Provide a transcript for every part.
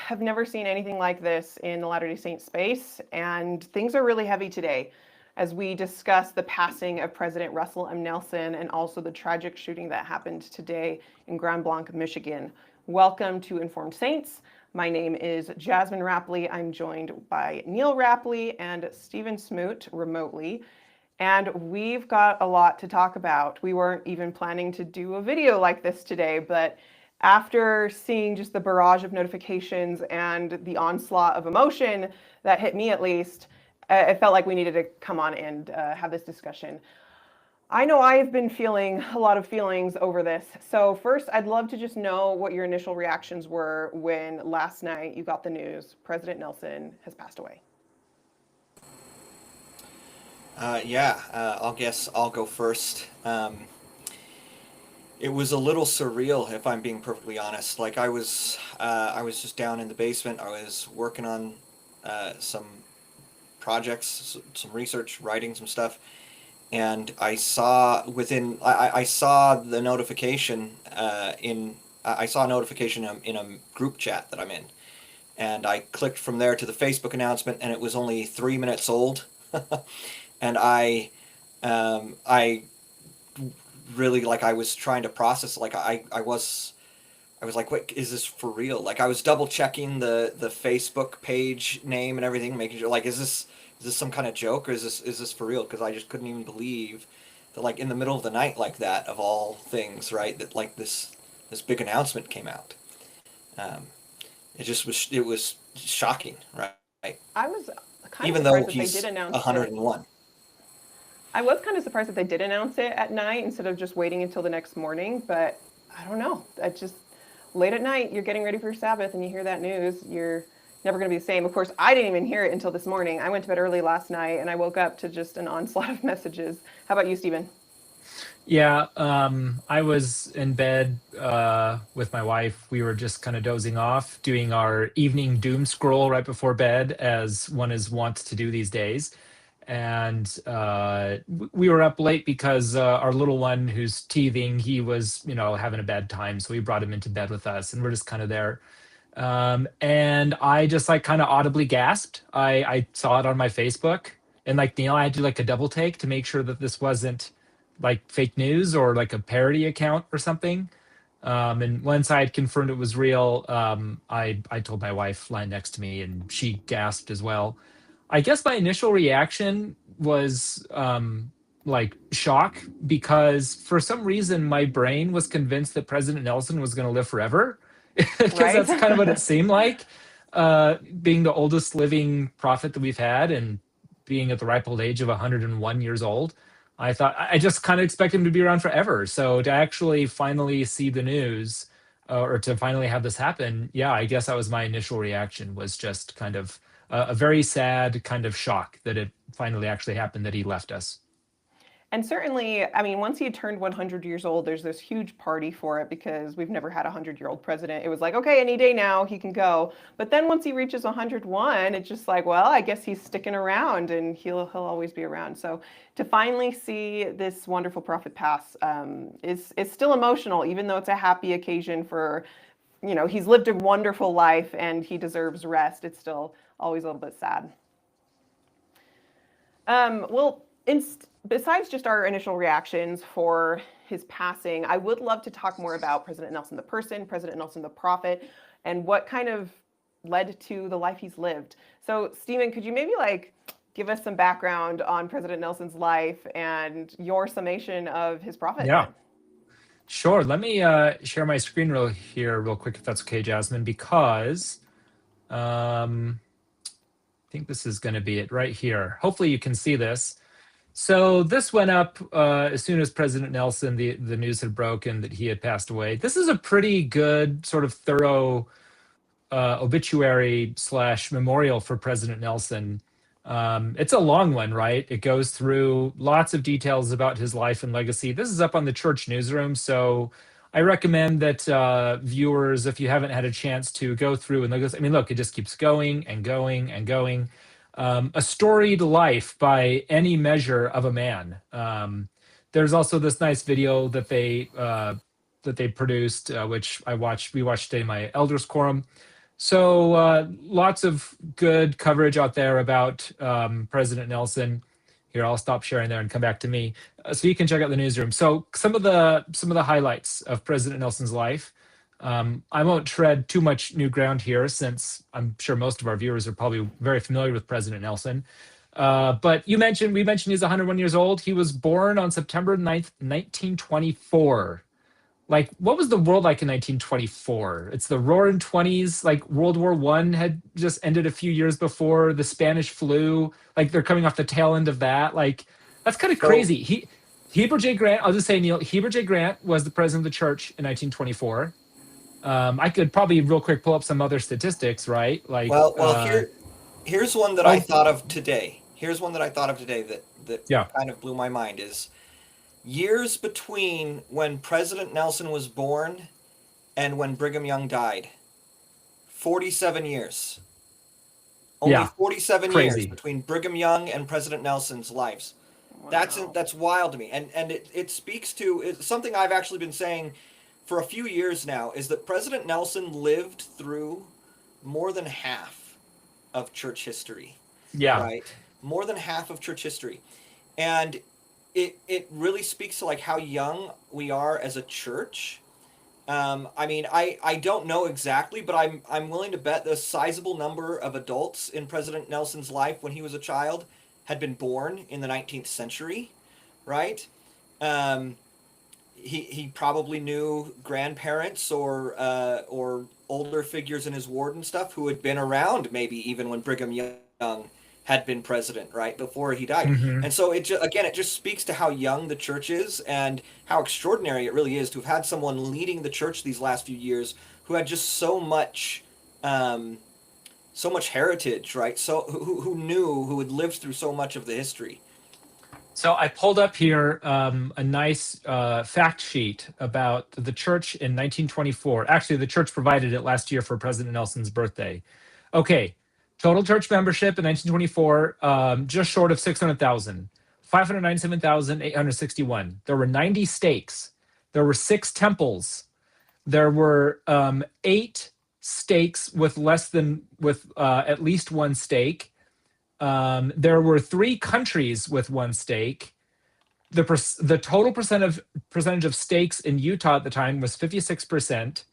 have never seen anything like this in the Latter-day Saint space, and things are really heavy today as we discuss the passing of President Russell M. Nelson and also the tragic shooting that happened today in Grand Blanc, Michigan. Welcome to Informed Saints. My name is Jasmine Rapley. I'm joined by Neil Rapley and Stephen Smoot remotely. And we've got a lot to talk about. We weren't even planning to do a video like this today, but after seeing just the barrage of notifications and the onslaught of emotion that hit me at least, it felt like we needed to come on and have this discussion. I know I've been feeling a lot of feelings over this. So first, I'd love to just know what your initial reactions were when last night you got the news President Nelson has passed away. I guess I'll go first. It was a little surreal, if I'm being perfectly honest. Like I was just down in the basement. I was working on some projects, some research, writing some stuff, and I saw the notification I saw a notification in a group chat that I'm in, and I clicked from there to the Facebook announcement, and it was only 3 minutes old, and I really, like, I was trying to process, like I was like, wait, is this for real? Like, I was double checking the Facebook page name and everything, making sure, like, is this some kind of joke, or is this for real? Because I just couldn't even believe that, like, in the middle of the night, like that, of all things, right, that, like, this big announcement came out. Um, it was shocking, right? I was kind of Even though surprised that they he's did announce it. 101. I was kind of surprised that they did announce it at night instead of just waiting until the next morning, but I don't know. I just late at night, you're getting ready for your Sabbath and you hear that news, you're never going to be the same. Of course, I didn't even hear it until this morning. I went to bed early last night and I woke up to just an onslaught of messages. How about you, Stephen? Yeah, I was in bed with my wife. We were just kind of dozing off, doing our evening doom scroll right before bed, as one is wont to do these days. And we were up late because our little one, who's teething, he was, having a bad time. So we brought him into bed with us, and we're just kind of there. And I just like kind of audibly gasped. I saw it on my Facebook, and like Neil, I had to do like a double take to make sure that this wasn't like fake news or like a parody account or something. And once I had confirmed it was real, I told my wife lying next to me, and she gasped as well. I guess my initial reaction was like shock, because for some reason my brain was convinced that President Nelson was going to live forever, because Right? that's kind of what it seemed like, being the oldest living prophet that we've had and being at the ripe old age of 101 years old. I thought I just kind of expect him to be around forever. So to actually finally see the news, or to finally have this happen, yeah, I guess that was my initial reaction, was just kind of a very sad kind of shock that it finally actually happened, that he left us. And certainly, I mean, once he had turned 100 years old, there's this huge party for it because we've never had a 100-year-old president. It was like, okay, any day now he can go. But then once he reaches 101, it's just like, well, I guess he's sticking around and he'll always be around. So to finally see this wonderful prophet pass is still emotional, even though it's a happy occasion for, he's lived a wonderful life and he deserves rest. It's still always a little bit sad. Well, besides just our initial reactions for his passing, I would love to talk more about President Nelson the person, President Nelson the prophet, and what kind of led to the life he's lived. So, Stephen, could you maybe give us some background on President Nelson's life and your summation of his prophethood? Yeah, sure. Let me share my screen real quick, if that's okay, Jasmine, because I think this is going to be it right here. Hopefully you can see this. So this went up as soon as President Nelson, the news had broken that he had passed away. This is a pretty good, sort of thorough obituary / memorial for President Nelson. It's a long one, right? It goes through lots of details about his life and legacy. This is up on the church newsroom, so I recommend that viewers, if you haven't had a chance to go through and look, I mean, look, it just keeps going and going and going. A storied life by any measure of a man. There's also this nice video that they produced, which we watched today in my elders quorum. So lots of good coverage out there about President Nelson. Here, I'll stop sharing there and come back to me, so you can check out the newsroom. So some of the highlights of President Nelson's life. I won't tread too much new ground here, since I'm sure most of our viewers are probably very familiar with President Nelson. But we mentioned he's 101 years old. He was born on September 9th, 1924. Like, what was the world like in 1924? It's the roaring 20s. Like, World War One had just ended a few years before. The Spanish flu, like, they're coming off the tail end of that. Like, that's kind of So, crazy. Heber J. Grant, I'll just say, Neil, Heber J. Grant was the president of the church in 1924. I could probably real quick pull up some other statistics, right? Like, here's one that I oh, thought of today. Here's one that I thought of today that yeah, kind of blew my mind is years between when President Nelson was born and when Brigham Young died. 47 years. Only yeah, 47 years crazy. between Brigham Young and President Nelson's lives. Wow. That's wild to me, and it speaks to something I've actually been saying for a few years now, is that President Nelson lived through more than half of church history, Yeah. right? More than half of church history, and it really speaks to like how young we are as a church. I mean, I don't know exactly, but I'm willing to bet the sizable number of adults in President Nelson's life when he was a child had been born in the 19th century, right? Um, he probably knew grandparents or older figures in his ward and stuff who had been around maybe even when Brigham Young had been president, right, before he died. Hmm. And so it just speaks to how young the church is and how extraordinary it really is to have had someone leading the church these last few years who had just um, so much heritage, right? So who had lived through so much of the history. So I pulled up here a nice fact sheet about the church in 1924. Actually, the church provided it last year for President Nelson's birthday. Okay, total church membership in 1924, just short of 600,000, 597,861. There were 90 stakes. There were 6 temples. There were 8 stakes with at least 1 stake. There were 3 countries with 1 stake. The total percentage of stakes in Utah at the time was 56%.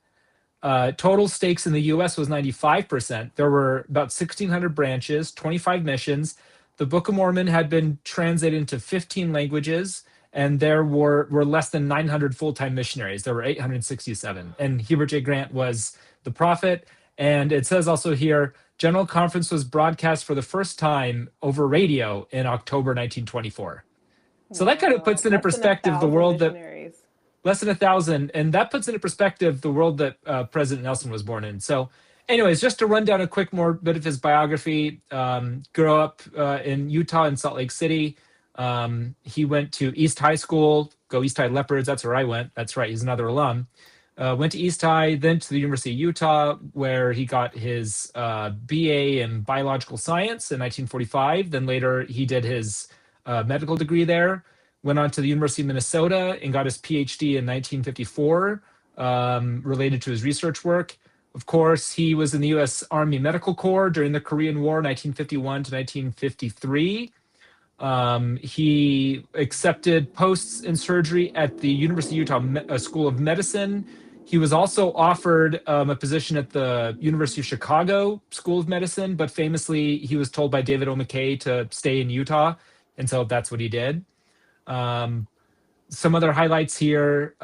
Total stakes in the U.S. was 95%. There were about 1,600 branches, 25 missions. The Book of Mormon had been translated into 15 languages, and there were less than 900 full-time missionaries. There were 867, and Heber J. Grant was the prophet. And it says also here, General Conference was broadcast for the first time over radio in October 1924. So that kind of Wow. puts into Less than a perspective the thousand world that missionaries. less than 1,000, and that puts into perspective the world that President Nelson was born in. So, anyways, just to run down a quick more bit of his biography. Grew up in Utah in Salt Lake City. He went to East High School. Go East High Leopards. That's where I went. That's right. He's another alum. Went to East High, then to the University of Utah, where he got his BA in biological science in 1945. Then later he did his medical degree there. Went on to the University of Minnesota and got his PhD in 1954, related to his research work. Of course, he was in the U.S. Army Medical Corps during the Korean War, 1951 to 1953. He accepted posts in surgery at the University of Utah School of Medicine. He was also offered a position at the University of Chicago School of Medicine, but famously, he was told by David O. McKay to stay in Utah, and so that's what he did. Some other highlights here.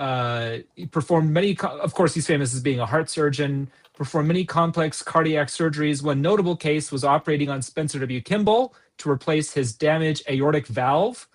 He performed many, of course, he's famous as being a heart surgeon, performed many complex cardiac surgeries. One notable case was operating on Spencer W. Kimball to replace his damaged aortic valve.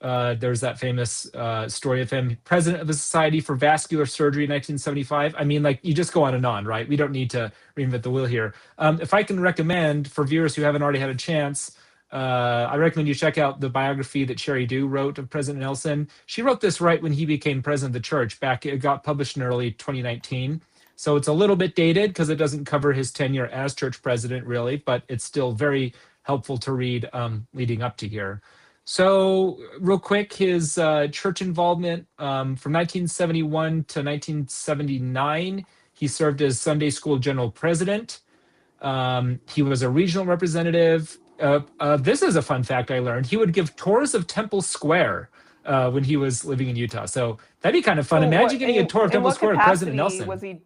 There's that famous story of him, president of the Society for Vascular Surgery in 1975. I mean, like, you just go on, right? We don't need to reinvent the wheel here. If I can recommend for viewers who haven't already had a chance, I recommend you check out the biography that Sherry Dew wrote of President Nelson. She wrote this right when he became president of the church. It got published in early 2019. So it's a little bit dated because it doesn't cover his tenure as church president, really, but it's still very helpful to read leading up to here. So real quick, his church involvement from 1971 to 1979, He served as Sunday school general president. He was a regional representative. This is a fun fact I learned. He would give tours of Temple Square when he was living in Utah. So that'd be kind of fun. So Imagine what giving a tour of in Temple what Square with President capacity was Nelson. he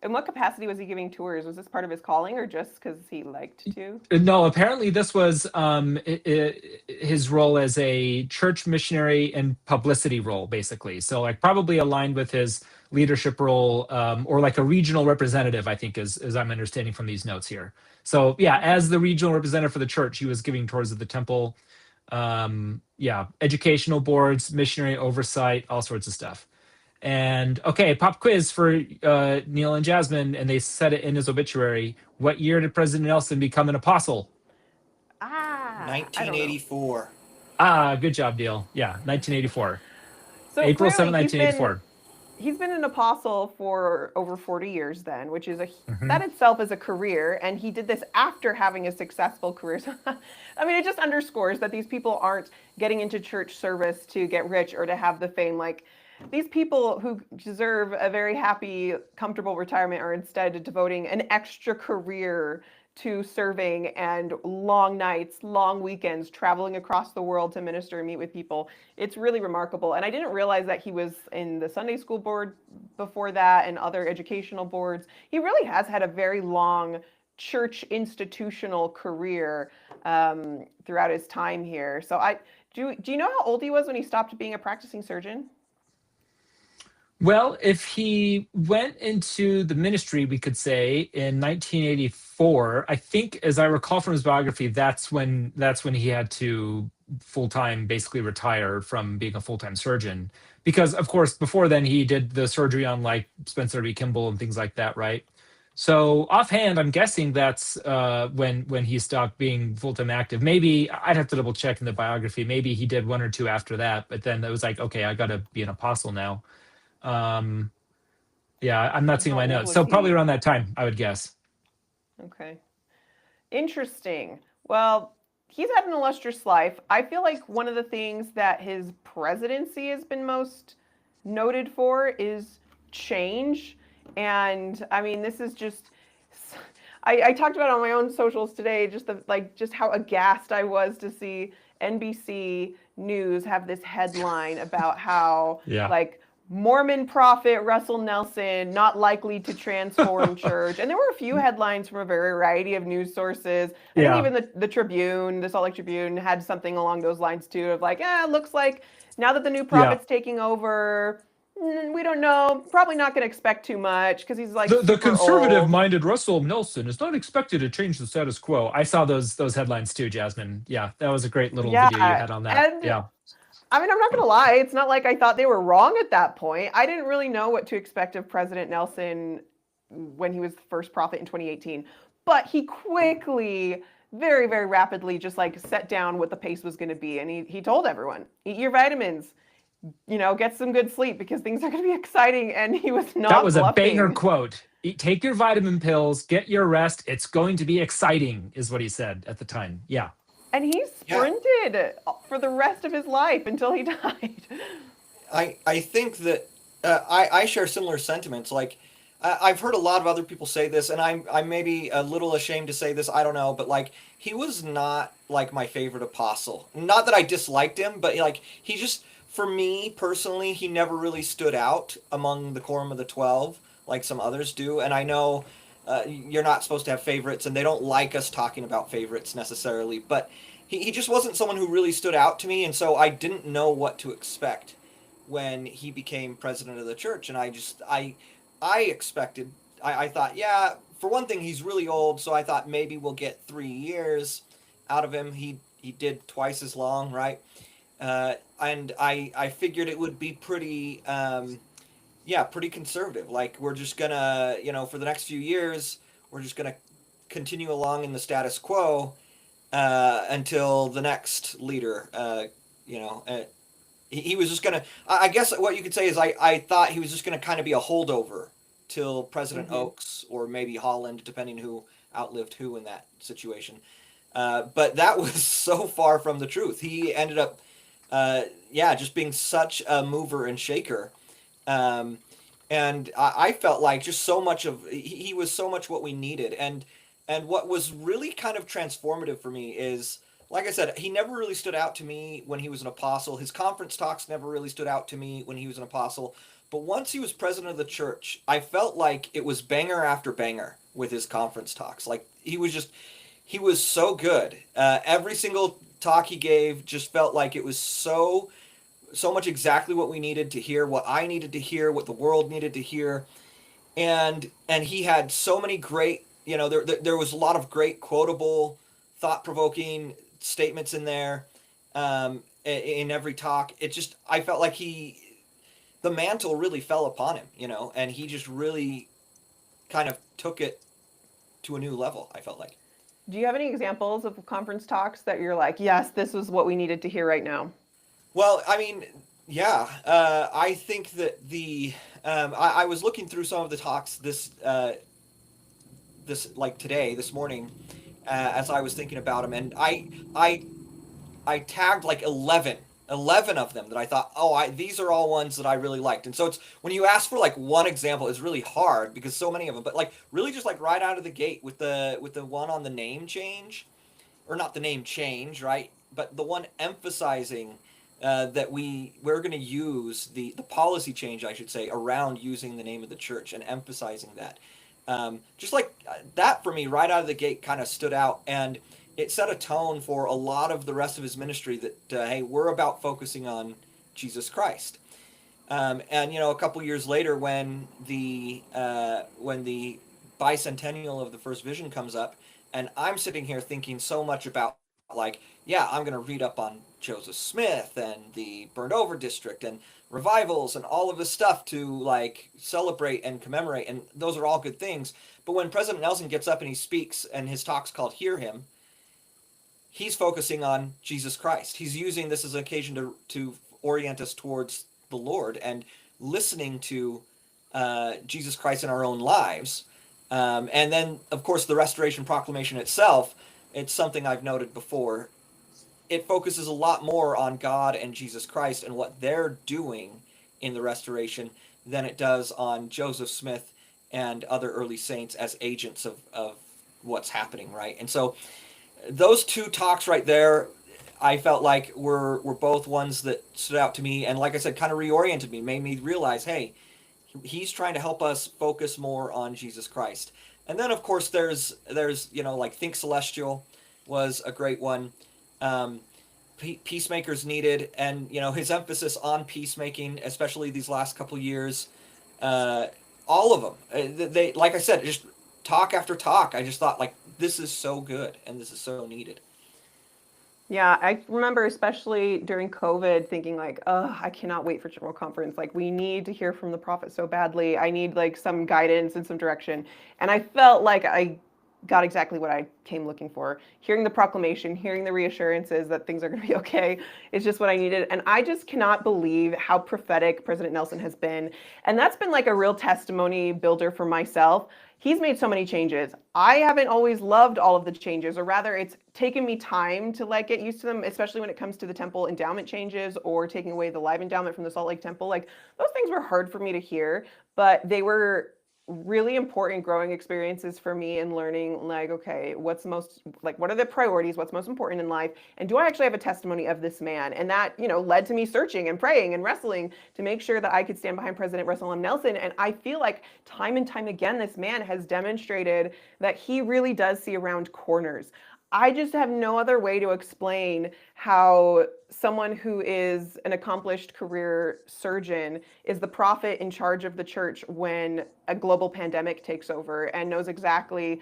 in what capacity was he giving tours? Was this part of his calling or just because he liked to? No, apparently this was his role as a church missionary and publicity role, basically. So like probably aligned with his leadership role, or like a regional representative, I think, as I'm understanding from these notes here. So yeah, as the regional representative for the church, he was giving tours of the temple. Yeah, educational boards, missionary oversight, all sorts of stuff. And okay, pop quiz for Neil and Jasmine, and they said it in his obituary. What year did President Nelson become an apostle? I don't know. 1984. Good job, Neil. Yeah, 1984. So April clearly 7th, 1984. he's been an apostle for over 40 years then, which is Mhm. that itself is a career, and he did this after having a successful career. So, I mean, it just underscores that these people aren't getting into church service to get rich or to have the fame. Like these people who deserve a very happy, comfortable retirement are instead devoting an extra career to serving and long nights, long weekends, traveling across the world to minister and meet with people. It's really remarkable. And I didn't realize that he was in the Sunday school board before that and other educational boards. He really has had a very long church institutional career throughout his time here. So do you know how old he was when he stopped being a practicing surgeon? Well, if he went into the ministry, we could say in 1984, I think, as I recall from his biography, that's when he had to full time basically retire from being a full time surgeon. Because of course, before then he did the surgery on like Spencer B. Kimball and things like that, right? So offhand, I'm guessing that's when he stopped being full time active. Maybe I'd have to double check in the biography. Maybe he did one or two after that, but then it was like, okay, I got to be an apostle now. Um, yeah, I'm not And seeing how my old notes. was So probably he? around that time, I would guess. Okay. Interesting. Well, he's had an illustrious life. I feel like one of the things that his presidency has been most noted for is change. And I mean, this is just. I talked about it on my own socials today, just just how aghast I was to see NBC News have this headline about how Yeah. like Mormon prophet Russell Nelson not likely to transform church. And there were a few headlines from a variety of news sources. I think Yeah. even the Tribune, the Salt Lake Tribune, had something along those lines too of like, looks like now that the new Yeah. prophet's taking over, we don't know. Probably not going to expect too much because he's like The super conservative old. minded Russell Nelson is not expected to change the status quo. I saw those headlines too, Jasmine. Yeah, that was a great little video you Yeah. had on that. And Yeah. I mean, I'm not going to lie. It's not like I thought they were wrong at that point. I didn't really know what to expect of President Nelson when he was the first prophet in 2018. But he quickly, very, very rapidly just like set down what the pace was going to be. And he told everyone, eat your vitamins, get some good sleep because things are going to be exciting. And he was That not was a banger bluffing. quote. Take your vitamin pills, get your rest. It's going to be exciting, is what he said at the time. Yeah. And he Yeah, sprinted for the rest of his life until he died. I think that I share similar sentiments. Like I've heard a lot of other people say this, and I'm maybe a little ashamed to say this. I don't know, but like he was not like my favorite apostle. Not that I disliked him, but like he just for me personally, he never really stood out among the quorum of the 12 like some others do. And I know you're not supposed to have favorites, and they don't like us talking about favorites necessarily, but he just wasn't someone who really stood out to me, and so I didn't know what to expect when he became president of the church. And I expected, I thought, yeah, for one thing, he's really old, so I thought maybe we'll get 3 years out of him. He did twice as long, right? And I figured it would be pretty yeah, pretty conservative. Like we're just gonna, for the next few years, we're just gonna continue along in the status quo until the next leader. You know, he was just gonna. I guess what you could say is I thought he was just gonna kind of be a holdover till President Hmm. Oaks or maybe Holland, depending who outlived who in that situation. But that was so far from the truth. He ended up, yeah, just being such a mover and shaker. Um, And I felt like just so much of he was so much what we needed. And what was really kind of transformative for me is, like I said, he never really stood out to me when he was an apostle. His conference talks never really stood out to me when he was an apostle. But once he was president of the church, I felt like it was banger after banger with his conference talks. Like he was so good. Every single talk he gave just felt like it was so much exactly what we needed to hear, what I needed to hear, what the world needed to hear. And he had so many great, there was a lot of great quotable, thought-provoking statements in there, in every talk. It just, I felt like the mantle really fell upon him, and he just really kind of took it to a new level, I felt like. Do you have any examples of conference talks that you're like, yes, this was what we needed to hear right now? Well, I mean, yeah, I think that I was looking through some of the talks this like today, this morning, as I was thinking about them, and I tagged like 11 of them that I thought, oh, these are all ones that I really liked. And so it's when you ask for like one example, it's really hard because so many of them. But like really, just like right out of the gate with the one on the name change, or not the name change, right? But the one emphasizing that we're going to use the policy change, I should say, around using the name of the church and emphasizing that. Just like that for me, right out of the gate, kind of stood out, and it set a tone for a lot of the rest of his ministry that hey, we're about focusing on Jesus Christ. And a couple years later, when the bicentennial of the first vision comes up, and I'm sitting here thinking so much about, like, yeah, I'm going to read up on Joseph Smith and the burned over district and revivals and all of this stuff to like celebrate and commemorate, and those are all good things. But when President Nelson gets up and he speaks, and his talk's called Hear Him, he's focusing on Jesus Christ. He's using this as an occasion to orient us towards the Lord and listening to Jesus Christ in our own lives. And then, of course, the Restoration Proclamation itself, it's something I've noted before. It focuses a lot more on God and Jesus Christ and what they're doing in the Restoration than it does on Joseph Smith and other early saints as agents of what's happening, right? And so those two talks right there, I felt like were both ones that stood out to me, and like I said, kind of reoriented me, made me realize, hey, he's trying to help us focus more on Jesus Christ. And then of course there's like Think Celestial was a great one. Peacemakers Needed, and his emphasis on peacemaking, especially these last couple years, all of them, they, like I said, just talk after talk, I just thought, like, this is so good and this is so needed. Yeah, I remember especially during COVID thinking like, oh, I cannot wait for General Conference. Like, we need to hear from the prophet so badly. I need like some guidance and some direction. And I felt like I got exactly what I came looking for. Hearing the proclamation, hearing the reassurances that things are going to be okay is just what I needed. And I just cannot believe how prophetic President Nelson has been. And that's been like a real testimony builder for myself. He's made so many changes. I haven't always loved all of the changes, or rather it's taken me time to like get used to them, especially when it comes to the temple endowment changes or taking away the live endowment from the Salt Lake Temple. Like, those things were hard for me to hear, but they were really important growing experiences for me in learning, like, okay, what are the priorities, what's most important in life, and do I actually have a testimony of this man? And that led to me searching and praying and wrestling to make sure that I could stand behind President Russell M. Nelson. And I feel like time and time again this man has demonstrated that he really does see around corners. I just have no other way to explain how someone who is an accomplished career surgeon is the prophet in charge of the church when a global pandemic takes over and knows exactly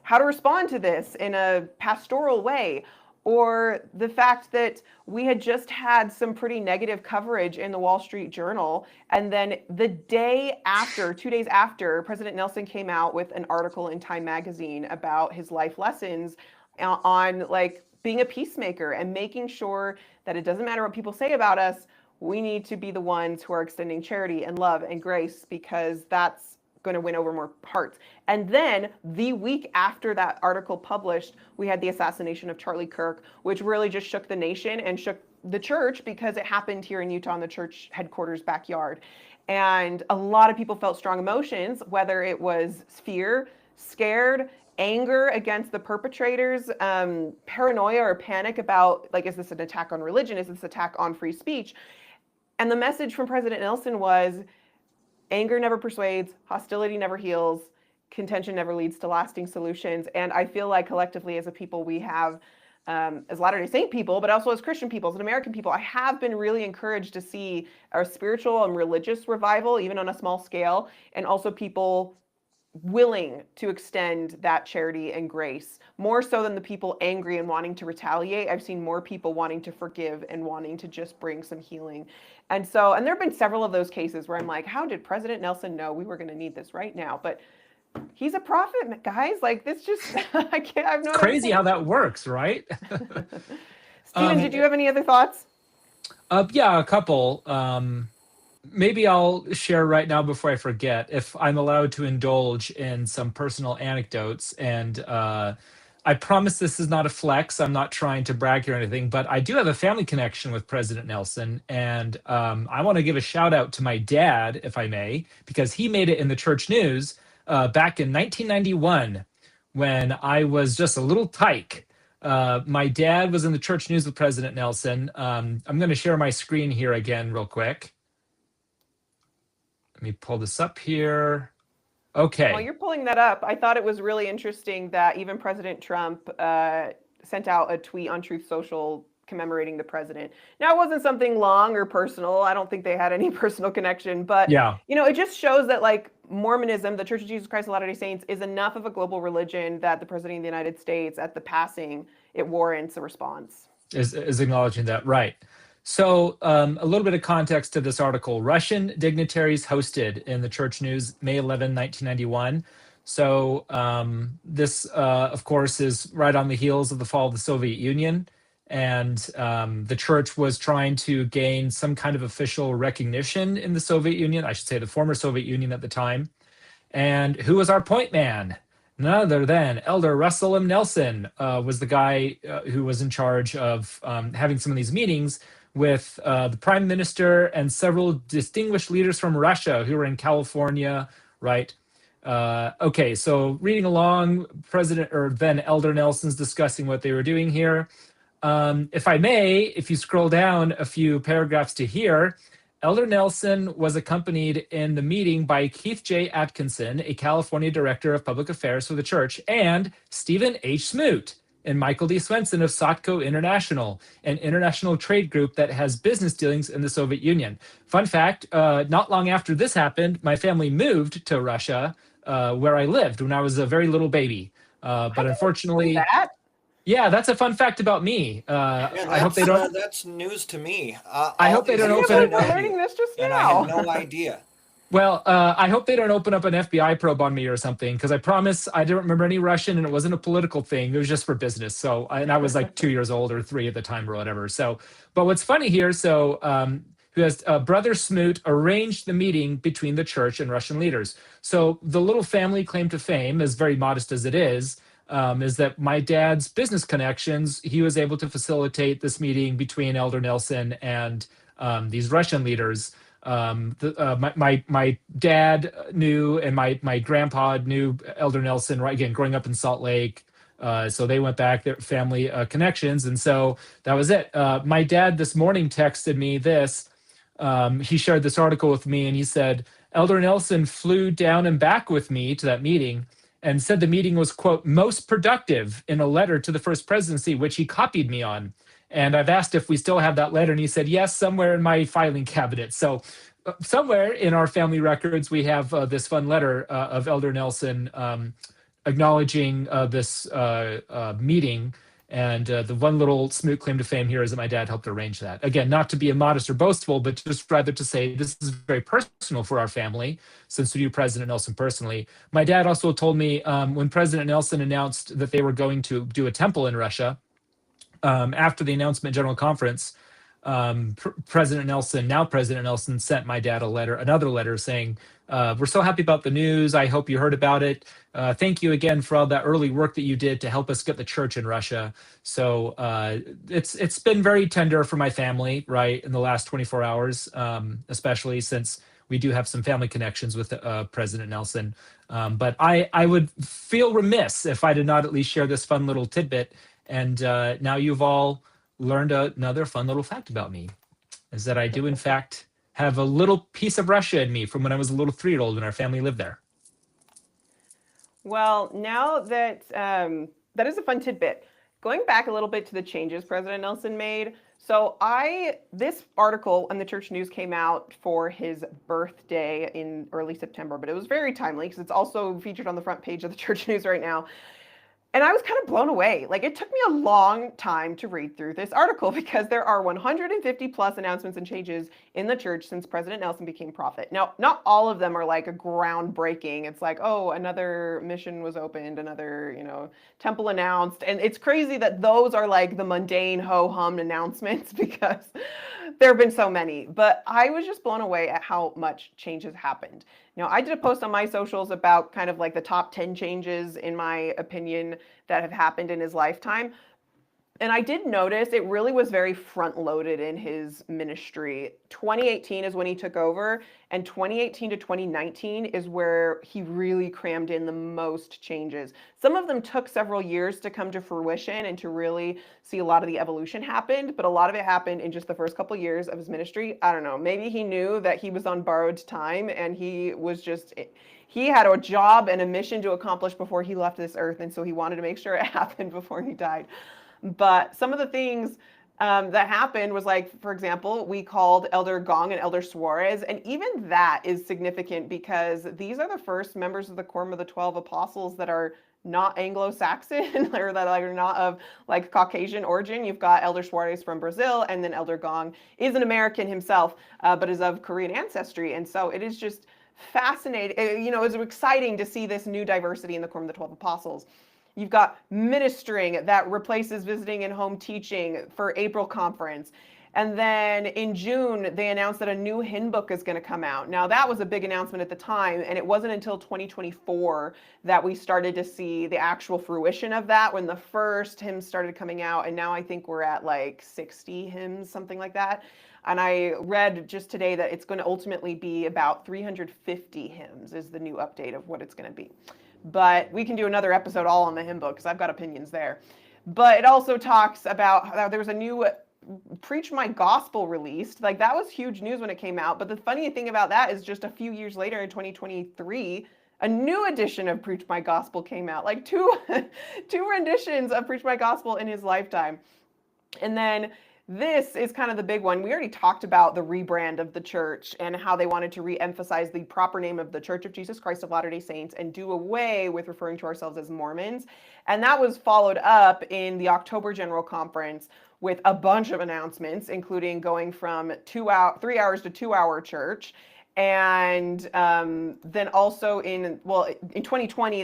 how to respond to this in a pastoral way. Or the fact that we had just had some pretty negative coverage in the Wall Street Journal, and then the day after, 2 days after, President Nelson came out with an article in Time magazine about his life lessons on like being a peacemaker and making sure that it doesn't matter what people say about us, we need to be the ones who are extending charity and love and grace, because that's going to win over more hearts. And then the week after that article published, we had the assassination of Charlie Kirk, which really just shook the nation and shook the church because it happened here in Utah in the church headquarters backyard. And a lot of people felt strong emotions, whether it was fear, scared, anger against the perpetrators, paranoia or panic about, like, is this an attack on religion? Is this an attack on free speech? And the message from President Nelson was anger never persuades, hostility never heals, contention never leads to lasting solutions. And I feel like collectively as a people, we have, as Latter-day Saint people, but also as Christian people, as an American people, I have been really encouraged to see our spiritual and religious revival, even on a small scale, and also people willing to extend that charity and grace more so than the people angry and wanting to retaliate. I've seen more people wanting to forgive and wanting to just bring some healing. And so, and there have been several of those cases where I'm like, how did President Nelson know we were going to need this right now? But he's a prophet, guys. Like, this just, I can't, I've no It's crazy how that works, right? Stephen, did you have any other thoughts? Yeah, a couple. Maybe I'll share right now before I forget, if I'm allowed to indulge in some personal anecdotes. And I promise this is not a flex. I'm not trying to brag or anything, but I do have a family connection with President Nelson. And I want to give a shout out to my dad, if I may, because he made it in the church news back in 1991 when I was just a little tyke. My dad was in the church news with President Nelson. I'm going to share my screen here again real quick. Let me pull this up here. Okay. While you're pulling that up, I thought it was really interesting that even President Trump sent out a tweet on Truth Social commemorating the president. Now, it wasn't something long or personal. I don't think they had any personal connection, but yeah, it just shows that, like, Mormonism, the Church of Jesus Christ of Latter-day Saints, is enough of a global religion that the President of the United States, at the passing, it warrants a response. Is acknowledging that, right. So a little bit of context to this article. Russian dignitaries hosted in the church news, May 11, 1991. So this, of course, is right on the heels of the fall of the Soviet Union. And the church was trying to gain some kind of official recognition in the Soviet Union, I should say the former Soviet Union at the time. And who was our point man? None other than Elder Russell M. Nelson was the guy who was in charge of having some of these meetings with the prime minister and several distinguished leaders from Russia who were in California, right? Okay, so reading along, President or then Elder Nelson's discussing what they were doing here. If I may, if you scroll down a few paragraphs to here, Elder Nelson was accompanied in the meeting by Keith J. Atkinson, a California director of public affairs for the church, and Stephen H. Smoot and Michael D. Swenson of Sotco International, an international trade group that has business dealings in the Soviet Union. Fun fact, not long after this happened, my family moved to Russia, where I lived when I was a very little baby. But unfortunately, yeah, that's a fun fact about me. I hope they don't. That's news to me. I hope they don't open it. We're learning this just now. And I had no idea. Well, I hope they don't open up an FBI probe on me or something, because I promise I don't remember any Russian, and it wasn't a political thing. It was just for business. So, and I was like 2 years old or 3 at the time or whatever. So, but what's funny here, who has Brother Smoot arranged the meeting between the church and Russian leaders. So the little family claim to fame, as very modest as it is that my dad's business connections, he was able to facilitate this meeting between Elder Nelson and these Russian leaders. My dad knew, and my grandpa knew Elder Nelson, right, again, growing up in Salt Lake. So they went back, their family connections. And so that was it. My dad this morning texted me this. He shared this article with me, and he said, Elder Nelson flew down and back with me to that meeting and said the meeting was, quote, most productive in a letter to the First Presidency, which he copied me on. And I've asked if we still have that letter, and he said, yes, somewhere in my filing cabinet. So somewhere in our family records, we have this fun letter of Elder Nelson acknowledging this meeting. And the one little Smoot claim to fame here is that my dad helped arrange that. Again, not to be immodest or boastful, but just rather to say this is very personal for our family, since we knew President Nelson personally. My dad also told me when President Nelson announced that they were going to do a temple in Russia, after the announcement general conference, President Nelson sent my dad another letter saying, we're so happy about the news. I hope you heard about it. Thank you again for all that early work that you did to help us get the church in Russia. So it's been very tender for my family, right, in the last 24 hours, especially since we do have some family connections with President Nelson. But I would feel remiss if I did not at least share this fun little tidbit. And now you've all learned another fun little fact about me, is that I do in fact have a little piece of Russia in me from when I was a little 3-year-old when our family lived there. Well, now that that is a fun tidbit. Going back a little bit to the changes President Nelson made. So this article in the Church News came out for his birthday in early September, but it was very timely because it's also featured on the front page of the Church News right now. And I was kind of blown away. Like, it took me a long time to read through this article because there are 150 plus announcements and changes in the church since President Nelson became prophet. Now, not all of them are like a groundbreaking. It's like, oh, another mission was opened, another, temple announced. And it's crazy that those are like the mundane ho-hum announcements because there have been so many. But I was just blown away at how much change has happened. Now, I did a post on my socials about kind of like the top 10 changes, in my opinion, that have happened in his lifetime. And I did notice it really was very front loaded in his ministry. 2018 is when he took over, and 2018 to 2019 is where he really crammed in the most changes. Some of them took several years to come to fruition and to really see a lot of the evolution happened, but a lot of it happened in just the first couple of years of his ministry. I don't know, maybe he knew that he was on borrowed time and he had a job and a mission to accomplish before he left this earth, and so he wanted to make sure it happened before he died. But some of the things that happened was, like, for example, we called Elder Gong and Elder Suarez, and even that is significant because these are the first members of the Quorum of the 12 Apostles that are not Anglo-Saxon or that are not of like Caucasian origin. You've got Elder Suarez from Brazil, and then Elder Gong is an American himself, but is of Korean ancestry. And so it is just fascinating. It's exciting to see this new diversity in the Quorum of the 12 Apostles. You've got ministering that replaces visiting and home teaching for April conference. And then in June, they announced that a new hymn book is going to come out. Now, that was a big announcement at the time, and it wasn't until 2024 that we started to see the actual fruition of that, when the first hymns started coming out. And now I think we're at like 60 hymns, something like that. And I read just today that it's going to ultimately be about 350 hymns is the new update of what it's going to be. But we can do another episode all on the hymn book because I've got opinions there. But it also talks about how there was a new Preach My Gospel released. Like, that was huge news when it came out. But the funny thing about that is just a few years later in 2023, a new edition of Preach My Gospel came out. Like two renditions of Preach My Gospel in his lifetime. And then this is kind of the big one. We already talked about the rebrand of the church and how they wanted to re-emphasize the proper name of the Church of Jesus Christ of Latter-day Saints and do away with referring to ourselves as Mormons. And that was followed up in the October General Conference with a bunch of announcements, including going from 3 hours to 2-hour church. And then also in 2020,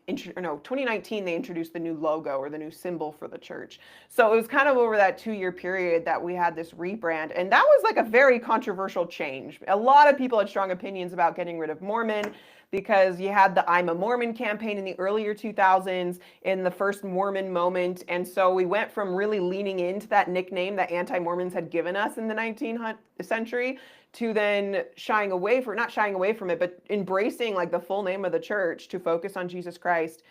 2019, they introduced the new logo or the new symbol for the church. So it was kind of over that 2-year period that we had this rebrand. And that was like a very controversial change. A lot of people had strong opinions about getting rid of Mormon because you had the I'm a Mormon campaign in the earlier 2000s in the first Mormon moment. And so we went from really leaning into that nickname that anti-Mormons had given us in the 19th century to then not shying away from it, but embracing like the full name of the church to focus on Jesus Christ.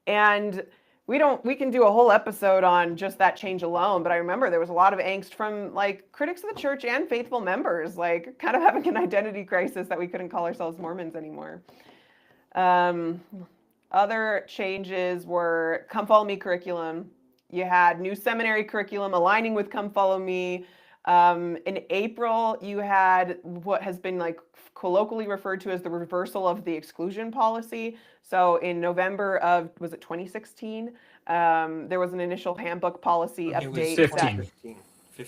And we can do a whole episode on just that change alone, but I remember there was a lot of angst from like critics of the church and faithful members, like kind of having an identity crisis that we couldn't call ourselves Mormons anymore. Other changes were Come Follow Me curriculum. You had new seminary curriculum aligning with Come Follow Me. In April, you had what has been like colloquially referred to as the reversal of the exclusion policy. So in November of, was it 2016? There was an initial handbook policy update. It was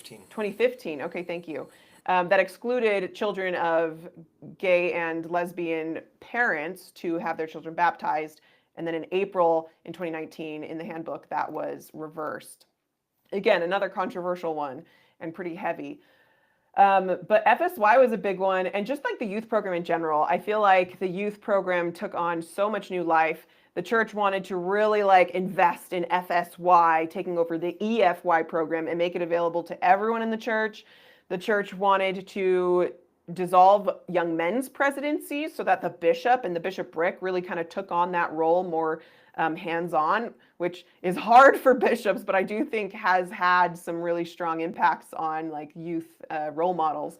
2015. Okay, thank you. That excluded children of gay and lesbian parents to have their children baptized. And then in April in 2019, in the handbook, that was reversed. Again, another controversial one and pretty heavy. But FSY was a big one. And just like the youth program in general, I feel like the youth program took on so much new life. The church wanted to really like invest in FSY, taking over the EFY program and make it available to everyone in the church. The church wanted to dissolve young men's presidencies so that the bishop and the bishopric really kind of took on that role more hands-on, which is hard for bishops, but I do think has had some really strong impacts on like youth role models.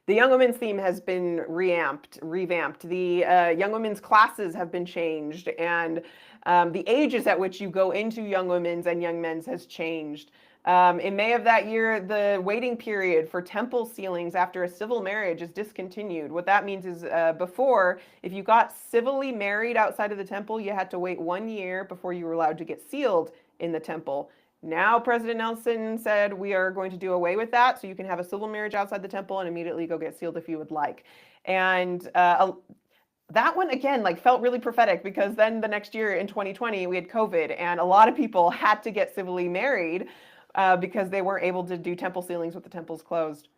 The young women's theme has been revamped. The young women's classes have been changed, and the ages at which you go into young women's and young men's has changed. In May of that year, the waiting period for temple sealings after a civil marriage is discontinued. What that means is before, if you got civilly married outside of the temple, you had to wait 1 year before you were allowed to get sealed in the temple. Now, President Nelson said we are going to do away with that, so you can have a civil marriage outside the temple and immediately go get sealed if you would like. And that one again like felt really prophetic, because then the next year in 2020 we had COVID, and a lot of people had to get civilly married because they weren't able to do temple sealings with the temples closed.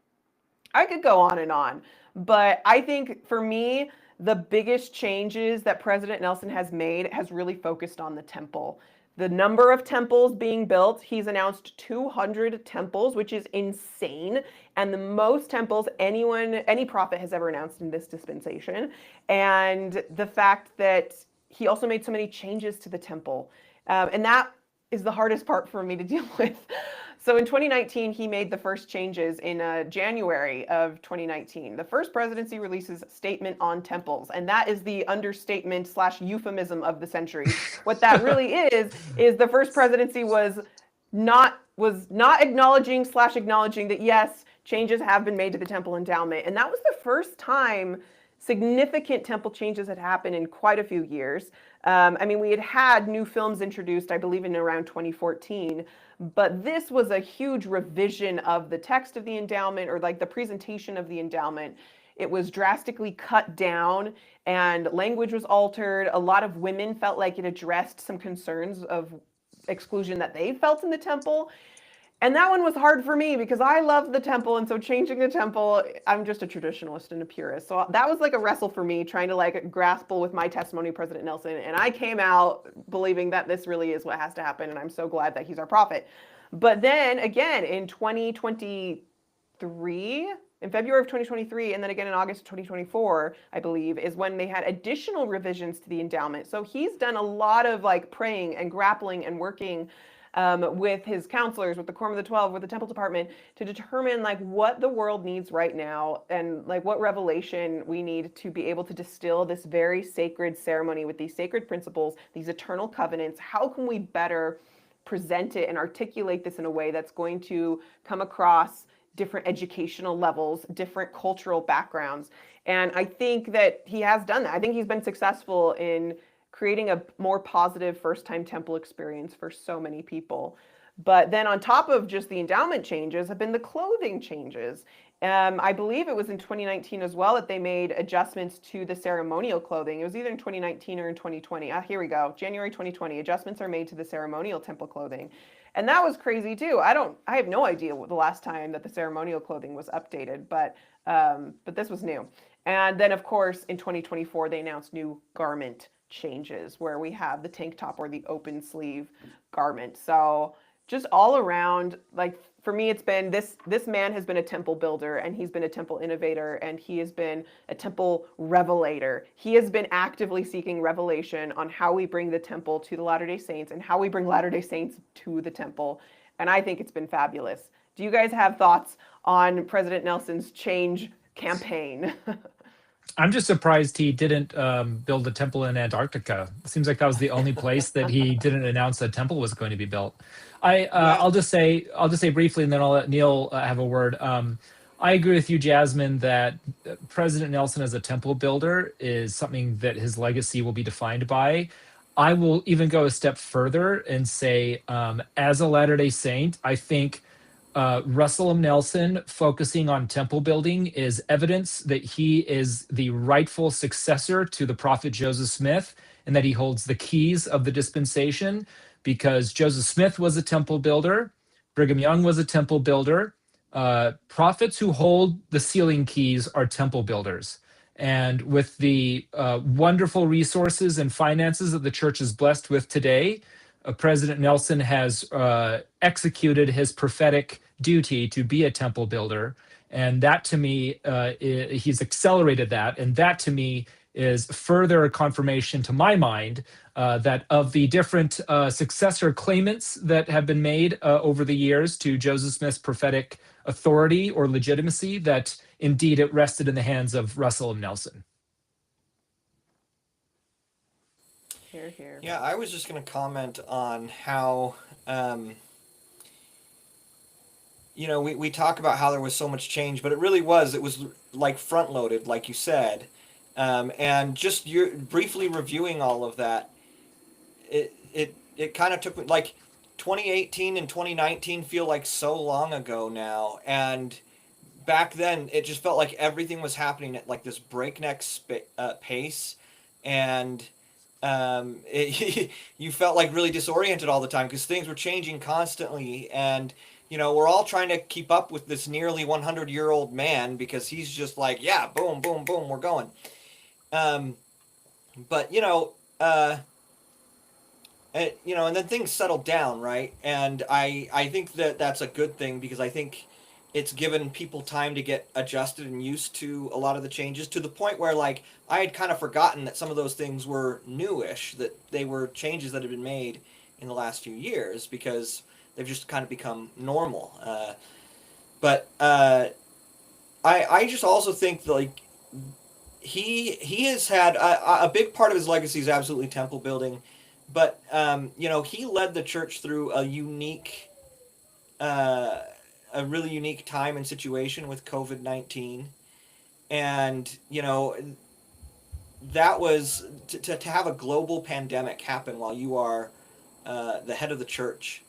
I could go on, but I think for me, the biggest changes that President Nelson has made has really focused on the temple. The number of temples being built, he's announced 200 temples, which is insane, and the most temples any prophet has ever announced in this dispensation. And the fact that he also made so many changes to the temple, and that is the hardest part for me to deal with. So in 2019, he made the first changes in January of 2019. The first presidency releases statement on temples, and that is the understatement / euphemism of the century. What that really is the first presidency was not acknowledging / acknowledging that yes, changes have been made to the temple endowment, and that was the first time significant temple changes had happened in quite a few years. I mean, we had new films introduced, I believe, in around 2014, but this was a huge revision of the text of the endowment, or like the presentation of the endowment. It was drastically cut down and language was altered. A lot of women felt like it addressed some concerns of exclusion that they felt in the temple. And that one was hard for me because I love the temple, and so changing the temple, I'm just a traditionalist and a purist. So that was like a wrestle for me, trying to like grapple with my testimony, President Nelson, and I came out believing that this really is what has to happen, and I'm so glad that he's our prophet. But then again, in 2023, in February of 2023, and then again in August of 2024, I believe, is when they had additional revisions to the endowment. So he's done a lot of like praying and grappling and working with his counselors, with the Quorum of the 12, with the Temple Department, to determine like what the world needs right now, and like what revelation we need to be able to distill this very sacred ceremony with these sacred principles, these eternal covenants. How can we better present it and articulate this in a way that's going to come across different educational levels, different cultural backgrounds? And I think that he has done that. I think he's been successful in creating a more positive first-time temple experience for so many people. But then on top of just the endowment changes have been the clothing changes. I believe it was in 2019 as well that they made adjustments to the ceremonial clothing. It was either in 2019 or in 2020. Here we go, January 2020. Adjustments are made to the ceremonial temple clothing. And that was crazy too. I have no idea what the last time that the ceremonial clothing was updated, but this was new. And then of course in 2024 they announced new garment changes where we have the tank top or the open sleeve garment. So just all around, like for me, it's been this man has been a temple builder, and he's been a temple innovator, and he has been a temple revelator. He has been actively seeking revelation on how we bring the temple to the Latter-day Saints and how we bring Latter-day Saints to the temple. And I think it's been fabulous. Do you guys have thoughts on President Nelson's change campaign? I'm just surprised he didn't build a temple in Antarctica. It seems like that was the only place that he didn't announce a temple was going to be built. I'll just say briefly, and then I'll let Neil have a word. I agree with you, Jasmine, that President Nelson as a temple builder is something that his legacy will be defined by. I will even go a step further and say, as a Latter-day Saint, I think Russell M. Nelson focusing on temple building is evidence that he is the rightful successor to the prophet Joseph Smith, and that he holds the keys of the dispensation, because Joseph Smith was a temple builder, Brigham Young was a temple builder. Prophets who hold the sealing keys are temple builders. And with the wonderful resources and finances that the church is blessed with today, President Nelson has executed his prophetic duty to be a temple builder. And that to me, he's accelerated that. And that to me is further confirmation to my mind that of the different successor claimants that have been made over the years to Joseph Smith's prophetic authority or legitimacy, that indeed it rested in the hands of Russell M. Nelson. Here, here. Yeah, I was just going to comment on how, we talk about how there was so much change, but it was like front loaded, like you said. And just briefly reviewing all of that, it kind of took me, like 2018 and 2019 feel like so long ago now. And back then it just felt like everything was happening at like this breakneck pace. And you felt like really disoriented all the time because things were changing constantly. And we're all trying to keep up with this nearly 100-year-old man because he's just like, yeah, boom, boom, boom, we're going. But and then things settled down, right? And I think that that's a good thing because I think it's given people time to get adjusted and used to a lot of the changes, to the point where like I had kind of forgotten that some of those things were newish, that they were changes that had been made in the last few years because they've just kind of become normal. But I just also think that, like, he has had a big part of his legacy is absolutely temple building, but he led the church through a really unique time and situation with COVID-19, and that was to have a global pandemic happen while you are the head of the church.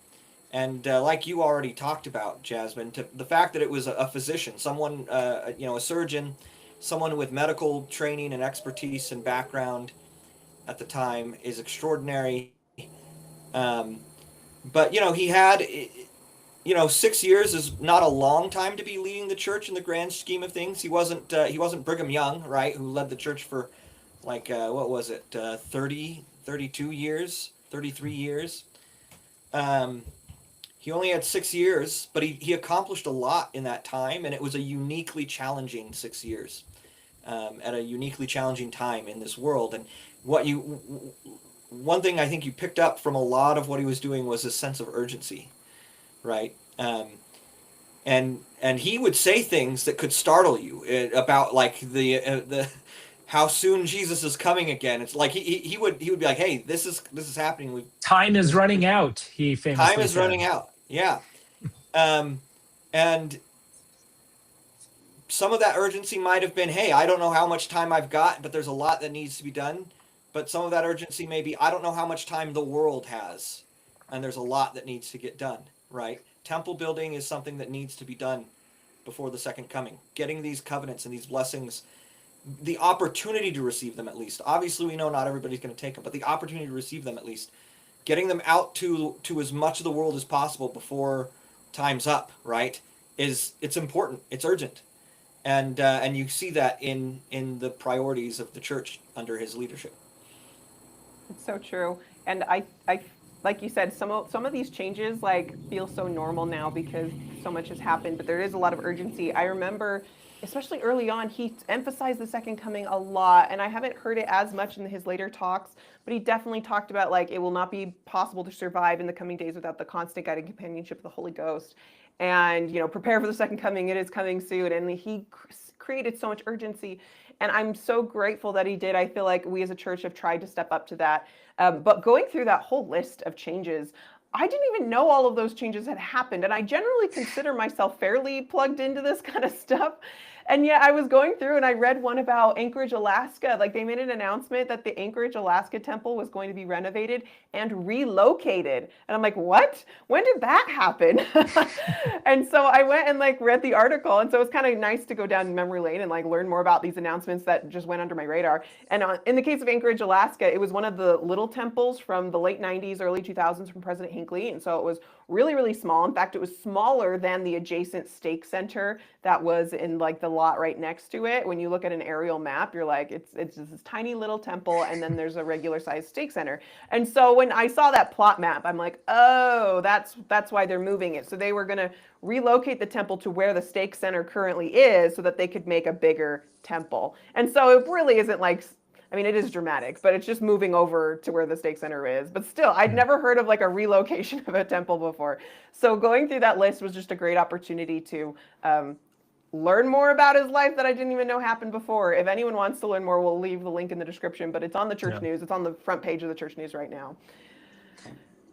And like you already talked about, Jasmine, the fact that it was a physician, someone, a surgeon, someone with medical training and expertise and background at the time is extraordinary. But he had, 6 years is not a long time to be leading the church in the grand scheme of things. He wasn't Brigham Young, right, who led the church for like what was it, 30, 32 years, 33 years. He only had 6 years, but he accomplished a lot in that time, and it was a uniquely challenging 6 years, at a uniquely challenging time in this world. And one thing I think you picked up from a lot of what he was doing was a sense of urgency, right? And he would say things that could startle you about like the how soon Jesus is coming again. It's like he would be like, hey, this is happening. Time is running out, he famously Time is said. running out. Yeah. And some of that urgency might have been, hey, I don't know how much time I've got, but there's a lot that needs to be done. But some of that urgency may be, I don't know how much time the world has, and there's a lot that needs to get done, right? Temple building is something that needs to be done before the second coming. Getting these covenants and these blessings, the opportunity to receive them at least. Obviously, we know not everybody's going to take them, but the opportunity to receive them at least. Getting them out to as much of the world as possible before time's up, right? It's important. It's urgent, and you see that in the priorities of the church under his leadership. It's so true. And I like you said, some of these changes like feel so normal now because so much has happened, but there is a lot of urgency. I remember, especially early on, he emphasized the second coming a lot, and I haven't heard it as much in his later talks, but he definitely talked about like it will not be possible to survive in the coming days without the constant guiding companionship of the Holy Ghost. And prepare for the second coming, it is coming soon. And he created so much urgency, and I'm so grateful that he did. I feel like we as a church have tried to step up to that. But going through that whole list of changes, I didn't even know all of those changes had happened. And I generally consider myself fairly plugged into this kind of stuff. And yet I was going through and I read one about Anchorage, Alaska. Like they made an announcement that the Anchorage, Alaska temple was going to be renovated and relocated. And I'm like, what? When did that happen? And so I went and like read the article. And so it's kind of nice to go down memory lane and like learn more about these announcements that just went under my radar. And in the case of Anchorage, Alaska, it was one of the little temples from the late 90s, early 2000s from President Hinckley. And so it was really, really small. In fact, it was smaller than the adjacent stake center that was in like the lot right next to it. When you look at an aerial map, you're like, it's just this tiny little temple, and then there's a regular sized stake center. And so when I saw that plot map, I'm like, oh, that's why they're moving it. So they were gonna relocate the temple to where the stake center currently is, so that they could make a bigger temple. And so it really isn't like, I mean, it is dramatic, but it's just moving over to where the stake center is. But still, I'd never heard of like a relocation of a temple before. So going through that list was just a great opportunity to learn more about his life that I didn't even know happened before. If anyone wants to learn more, we'll leave the link in the description, but it's on the church news. It's on the front page of the church news right now.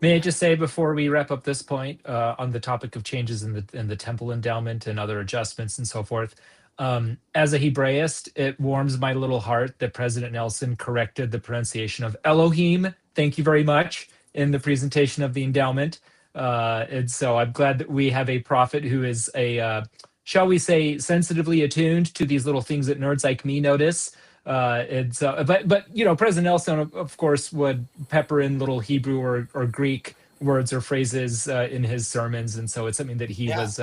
May I just say before we wrap up this point on the topic of changes in the temple endowment and other adjustments and so forth, as a Hebraist, it warms my little heart that President Nelson corrected the pronunciation of Elohim. Thank you very much in the presentation of the endowment. And so I'm glad that we have a prophet who is shall we say, sensitively attuned to these little things that nerds like me notice. But you know, President Nelson, of course, would pepper in little Hebrew or Greek words or phrases in his sermons, and so it's something that he was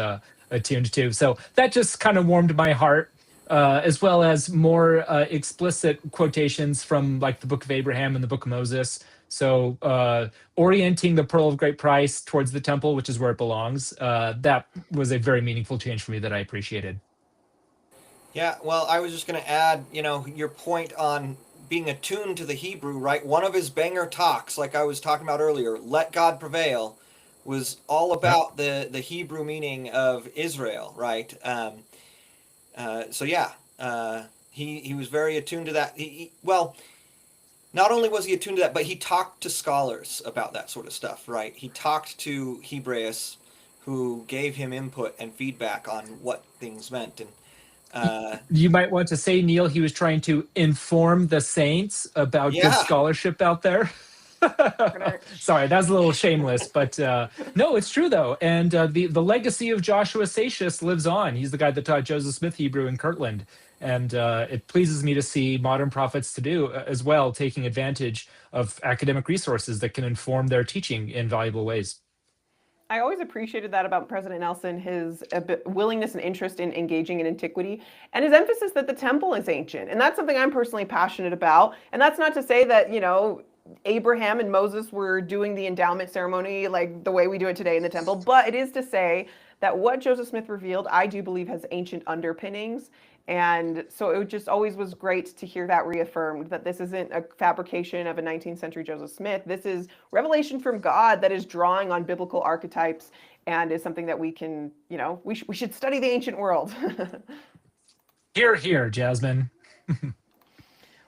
attuned to. So that just kind of warmed my heart, as well as more explicit quotations from like the Book of Abraham and the Book of Moses. So orienting the pearl of great price towards the temple, which is where it belongs, that was a very meaningful change for me that I appreciated. Yeah, well, I was just going to add, you know, your point on being attuned to the Hebrew, right? One of his banger talks, like I was talking about earlier, Let God Prevail, was all about the Hebrew meaning of Israel, right? So yeah, he was very attuned to that. Well, not only was he attuned to that, but he talked to scholars about that sort of stuff, right? He talked to Hebraists who gave him input and feedback on what things meant. And you might want to say, Neil, he was trying to inform the saints about good scholarship out there. Sorry, that's a little shameless, but no, it's true though. And the legacy of Joshua Satius lives on. He's the guy that taught Joseph Smith Hebrew in Kirtland. And it pleases me to see modern prophets to do as well, taking advantage of academic resources that can inform their teaching in valuable ways. I always appreciated that about President Nelson, his willingness and interest in engaging in antiquity, and his emphasis that the temple is ancient. And that's something I'm personally passionate about. And that's not to say that, you know, Abraham and Moses were doing the endowment ceremony like the way we do it today in the temple, but it is to say that what Joseph Smith revealed, I do believe, has ancient underpinnings. And so it just always was great to hear that reaffirmed, that this isn't a fabrication of a 19th century Joseph Smith. This is revelation from God that is drawing on biblical archetypes and is something that we can, you know, we should study the ancient world. Hear, hear, Jasmine.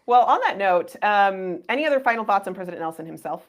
Well, on that note, any other final thoughts on President Nelson himself?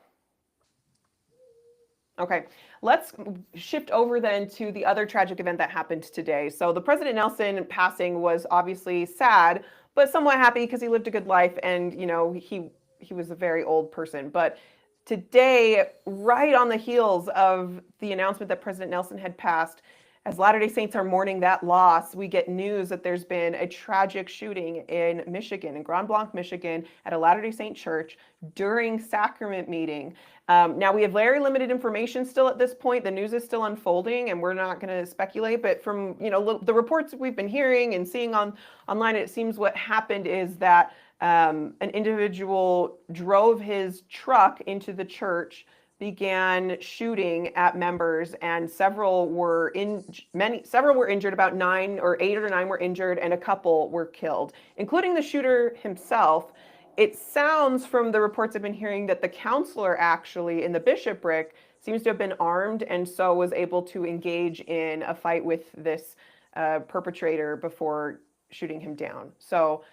Okay, let's shift over then to the other tragic event that happened today. So the President Nelson passing was obviously sad, but somewhat happy because he lived a good life, and you know he was a very old person. But today, right on the heels of the announcement that President Nelson had passed, as Latter-day Saints are mourning that loss, we get news that there's been a tragic shooting in Michigan, in Grand Blanc, Michigan, at a Latter-day Saint church during sacrament meeting. Now, we have very limited information still at this point. The news is still unfolding, and we're not going to speculate. But from the reports we've been hearing and seeing online, it seems what happened is that an individual drove his truck into the church, began shooting at members, and several were injured. About 9 or 8 or 9 were injured, and a couple were killed, including the shooter himself. It sounds from the reports I've been hearing that the counselor actually in the bishopric seems to have been armed, and so was able to engage in a fight with this perpetrator before shooting him down. So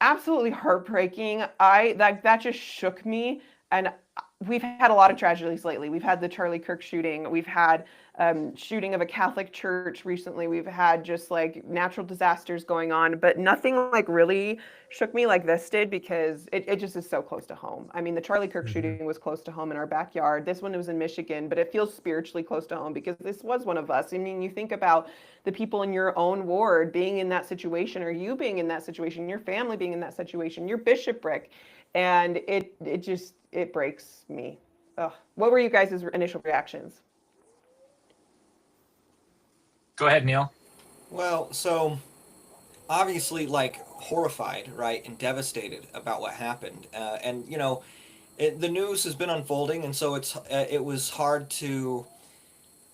absolutely heartbreaking. That just shook me. And we've had a lot of tragedies lately. We've had the Charlie Kirk shooting. We've had shooting of a Catholic church recently. We've had just like natural disasters going on, but nothing like really shook me like this did, because it just is so close to home. I mean, the Charlie Kirk shooting was close to home in our backyard. This one was in Michigan, but it feels spiritually close to home because this was one of us. I mean, you think about the people in your own ward being in that situation, or you being in that situation, your family being in that situation, your bishopric, and it breaks me. Ugh. What were you guys' initial reactions? Go ahead, Neil. Well, so obviously like horrified, right, and devastated about what happened. And you know, the news has been unfolding, and so it was hard to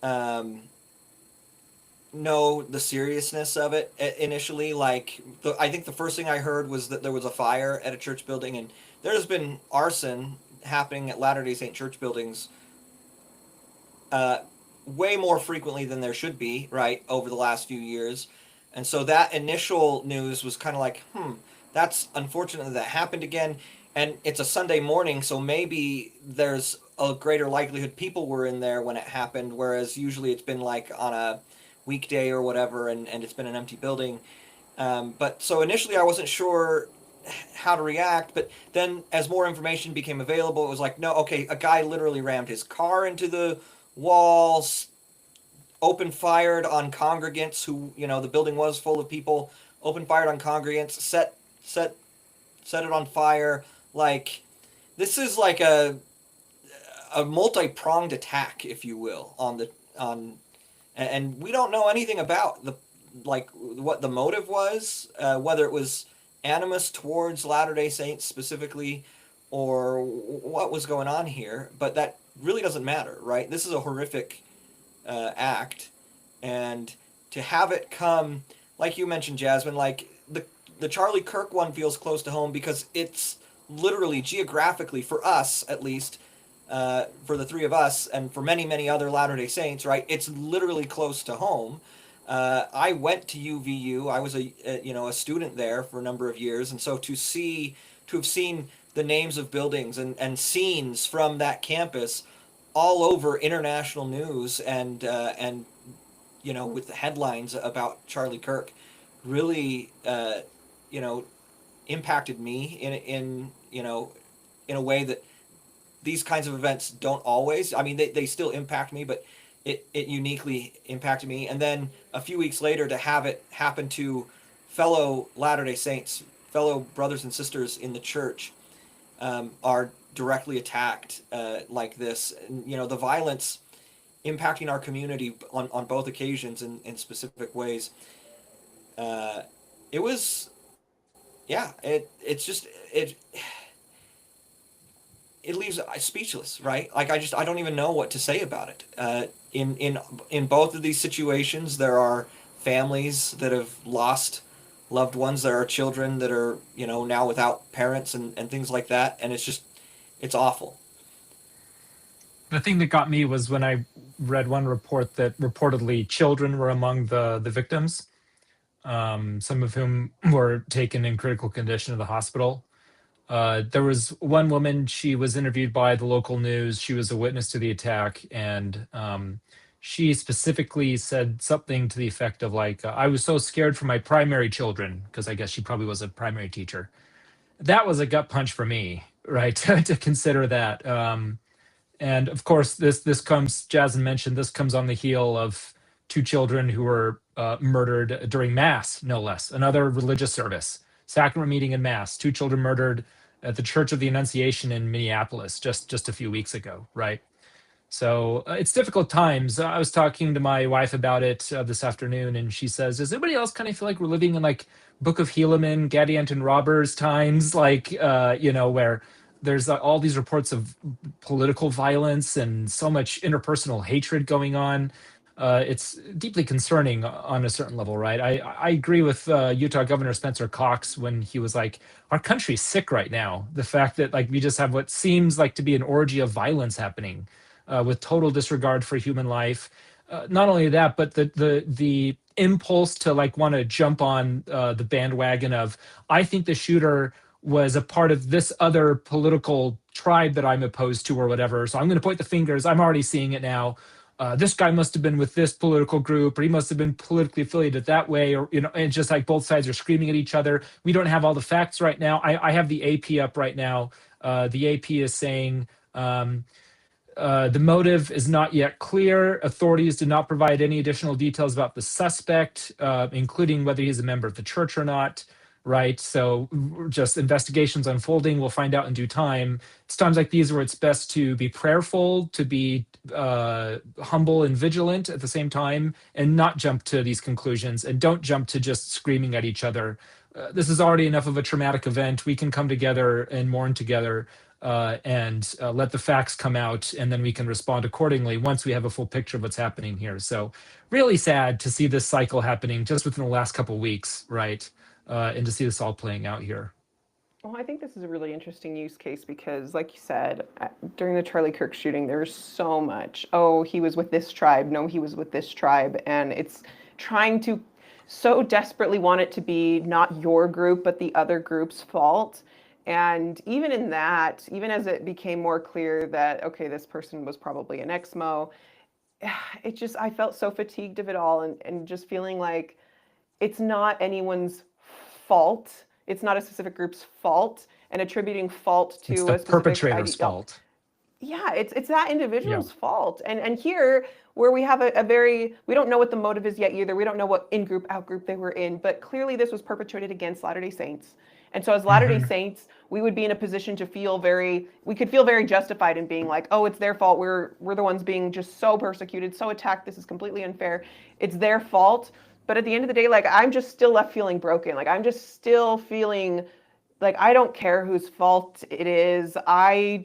um, know the seriousness of it initially. Like, I think the first thing I heard was that there was a fire at a church building, and there's been arson happening at Latter Day Saint church buildings uh, way more frequently than there should be, right, over the last few years. And so that initial news was kind of like, that's unfortunate that happened again. And it's a Sunday morning, so maybe there's a greater likelihood people were in there when it happened, whereas usually it's been like on a weekday or whatever, and it's been an empty building. But so initially I wasn't sure how to react, but then as more information became available, it was like, no, okay, a guy literally rammed his car into the walls, open fired on congregants who, you know, the building was full of people, open fired on congregants, set it on fire. Like, this is like a multi-pronged attack, if you will, on the on and we don't know anything about the like what the motive was, whether it was animus towards Latter-day Saints specifically, or what was going on here. But that really doesn't matter, right? This is a horrific act, and to have it come, like you mentioned, Jasmine, like the Charlie Kirk one feels close to home because it's literally geographically, for us at least, for the three of us, and for many, many other Latter-day Saints, right? It's literally close to home. I went to UVU. I was a student there for a number of years, and so to have seen the names of buildings and scenes from that campus all over international news, and you know, with the headlines about Charlie Kirk, really you know, impacted me in you know, in a way that these kinds of events don't always. I mean, they still impact me, but it uniquely impacted me. And then a few weeks later, to have it happen to fellow Latter-day Saints, fellow brothers and sisters in the church, are directly attacked like this. And, you know, the violence impacting our community on both occasions in specific ways. It was, yeah, it's just, it leaves speechless, right? Like, I don't even know what to say about it. In both of these situations, there are families that have lost loved ones. There are children that are, you know, now without parents and things like that. And it's awful. The thing that got me was when I read one report that reportedly children were among the victims, some of whom were taken in critical condition to the hospital. There was one woman, she was interviewed by the local news. She was a witness to the attack, and she specifically said something to the effect of like, I was so scared for my primary children, because I guess she probably was a primary teacher. That was a gut punch for me, right? To consider that. And of course, this comes, Jasmine mentioned, this comes on the heel of two children who were murdered during Mass, no less, another religious service, sacrament meeting and Mass. Two children murdered at the Church of the Annunciation in Minneapolis just a few weeks ago, right? So it's difficult times. I was talking to my wife about it this afternoon, and she says, "Does anybody else kind of feel like we're living in like Book of Helaman, Gadiant and Robbers times, like you know, where there's all these reports of political violence and so much interpersonal hatred going on?" It's deeply concerning on a certain level, right? I agree with Utah Governor Spencer Cox when he was like, "Our country's sick right now." The fact that like we just have what seems like to be an orgy of violence happening, with total disregard for human life. Not only that, but the impulse to like want to jump on the bandwagon of, I think the shooter was a part of this other political tribe that I'm opposed to or whatever. So I'm going to point the fingers. I'm already seeing it now. This guy must have been with this political group, or he must have been politically affiliated that way, or, you know, and just like both sides are screaming at each other. We don't have all the facts right now. I have the AP up right now. The AP is saying, the motive is not yet clear. Authorities did not provide any additional details about the suspect, including whether he's a member of the church or not. Right. So just investigations unfolding. We'll find out in due time. It's times like these where it's best to be prayerful, to be humble and vigilant at the same time, and not jump to these conclusions, and don't jump to just screaming at each other. This is already enough of a traumatic event. We can come together and mourn together, and let the facts come out, and then we can respond accordingly once we have a full picture of what's happening here. So really sad to see this cycle happening just within the last couple of weeks, right? And to see this all playing out here. Well, I think this is a really interesting use case because, like you said, during the Charlie Kirk shooting, there was so much. Oh, he was with this tribe. No, he was with this tribe. And it's trying to so desperately want it to be not your group, but the other group's fault. And even in that, even as it became more clear that, okay, this person was probably an ex-mo, I felt so fatigued of it all and just feeling like it's not anyone's fault. It's not a specific group's fault, and attributing fault It's to the a specific perpetrator's fault. yeah, it's that Yeah. individual's fault. And here where we have a very, we don't know what the motive is yet either. We don't know what in group out group they were in, but clearly this was perpetrated against Latter-day Saints. And so as Latter-day Hmm. Saints, we would be in a position to feel very, we could feel very justified in being like, oh, it's their fault. We're the ones being just so persecuted, so attacked. This is completely unfair. It's their fault. But at the end of the day, like, I'm just still left feeling broken. Like, I'm just still feeling like I don't care whose fault it is. I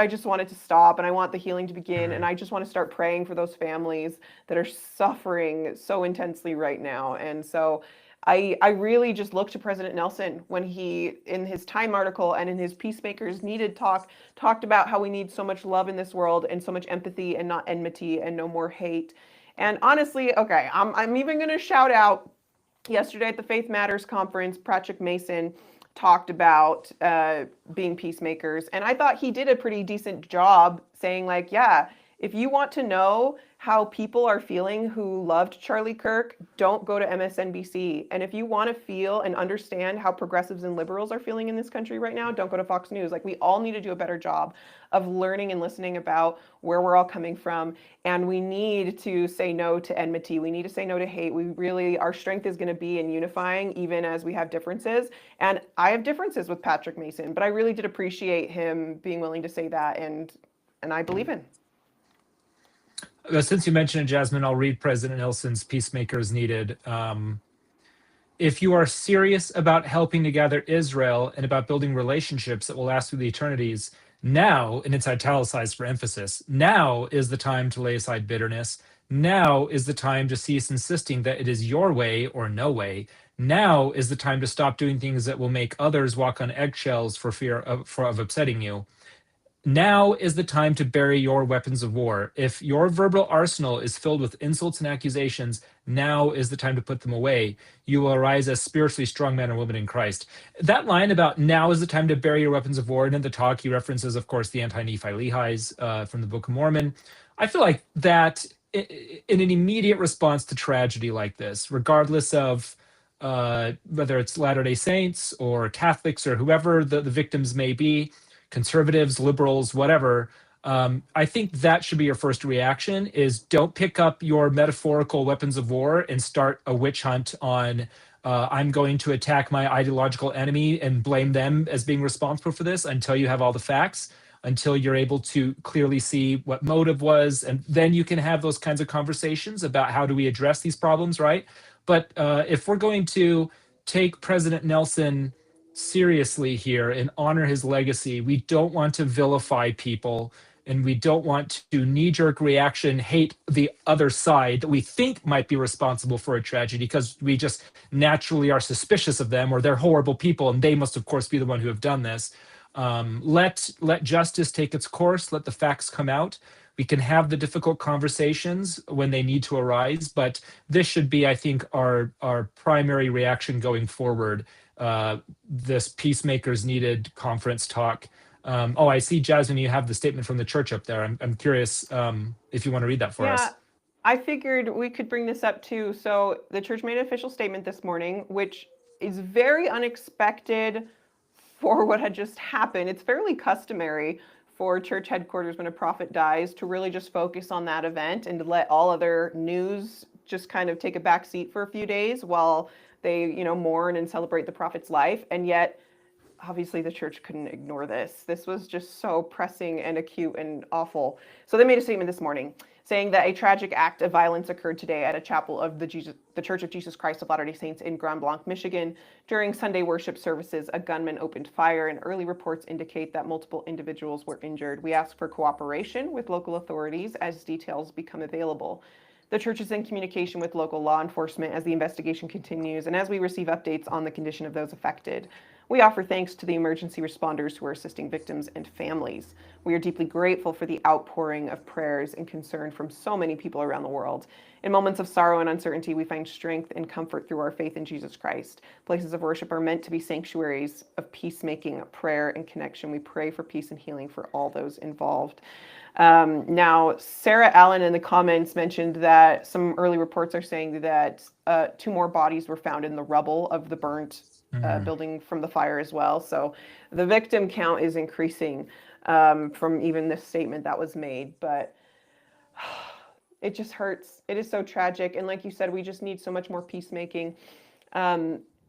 just want it to stop, and I want the healing to begin, and Right. I just want to start praying for those families that are suffering so intensely right now. And so I really just look to President Nelson when he, in his Time article and in his Peacemakers Needed talk, talked about how we need so much love in this world and so much empathy and not enmity and no more hate. And honestly, okay, I'm even going to shout out yesterday at the Faith Matters conference, Patrick Mason talked about being peacemakers. And I thought he did a pretty decent job saying, like, yeah, if you want to know how people are feeling who loved Charlie Kirk, don't go to MSNBC. And if you want to feel and understand how progressives and liberals are feeling in this country right now, don't go to Fox News. Like, we all need to do a better job of learning and listening about where we're all coming from. And we need to say no to enmity. We need to say no to hate. We really, our strength is going to be in unifying, even as we have differences. And I have differences with Patrick Mason, but I really did appreciate him being willing to say that, and I believe in. Since you mentioned it, Jasmine, I'll read President Nelson's Peacemakers Needed. If you are serious about helping to gather Israel and about building relationships that will last through the eternities, now, and it's italicized for emphasis, now is the time to lay aside bitterness. Now is the time to cease insisting that it is your way or no way. Now is the time to stop doing things that will make others walk on eggshells for fear of upsetting you. Now is the time to bury your weapons of war. If your verbal arsenal is filled with insults and accusations, now is the time to put them away. You will arise as spiritually strong men and women in Christ. That line about now is the time to bury your weapons of war, and in the talk he references, of course, the anti-Nephi Lehis from the Book of Mormon. I feel like that in an immediate response to tragedy like this, regardless of whether it's Latter-day Saints or Catholics or whoever the victims may be, conservatives, liberals, whatever, I think that should be your first reaction is don't pick up your metaphorical weapons of war and start a witch hunt on I'm going to attack my ideological enemy and blame them as being responsible for this until you have all the facts, until you're able to clearly see what motive was. And then you can have those kinds of conversations about how do we address these problems, right? But if we're going to take President Nelson seriously here and honor his legacy, we don't want to vilify people, and we don't want to knee-jerk reaction hate the other side that we think might be responsible for a tragedy because we just naturally are suspicious of them or they're horrible people and they must of course be the one who have done this. Let justice take its course. Let the facts come out. We can have the difficult conversations when they need to arise, but this should be, I think, our primary reaction going forward. This Peacemakers Needed conference talk. I see, Jasmine, you have the statement from the church up there. I'm curious if you want to read that for Yeah, us. I figured we could bring this up too. So the church made an official statement this morning, which is very unexpected for what had just happened. It's fairly customary for church headquarters when a prophet dies to really just focus on that event and to let all other news just kind of take a back seat for a few days while they, mourn and celebrate the prophet's life. And yet obviously the church couldn't ignore this. This was just so pressing and acute and awful. So they made a statement this morning saying that a tragic act of violence occurred today at a chapel of the Church of Jesus Christ of Latter-day Saints in Grand Blanc, Michigan. During Sunday worship services, a gunman opened fire, and early reports indicate that multiple individuals were injured. We ask for cooperation with local authorities as details become available. The church is in communication with local law enforcement as the investigation continues and as we receive updates on the condition of those affected. We offer thanks to the emergency responders who are assisting victims and families. We are deeply grateful for the outpouring of prayers and concern from so many people around the world. In moments of sorrow and uncertainty, we find strength and comfort through our faith in Jesus Christ. Places of worship are meant to be sanctuaries of peacemaking, prayer, and connection. We pray for peace and healing for all those involved. Now, Sarah Allen in the comments mentioned that some early reports are saying that 2 more bodies were found in the rubble of the burnt building from the fire as well. So the victim count is increasing from even this statement that was made. But it just hurts. It is so tragic. And like you said, we just need so much more peacemaking.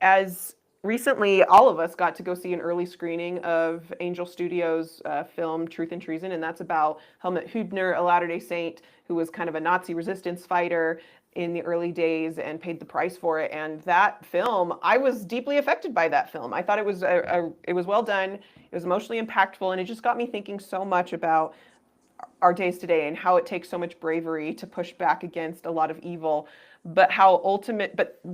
As recently, all of us got to go see an early screening of Angel Studios' film Truth and Treason, and that's about Helmut Hübner, a Latter-day Saint who was kind of a Nazi resistance fighter in the early days and paid the price for it. And that film, I was deeply affected by that film. I thought it was it was well done. It was emotionally impactful, and it just got me thinking so much about our days today and how it takes so much bravery to push back against a lot of evil. But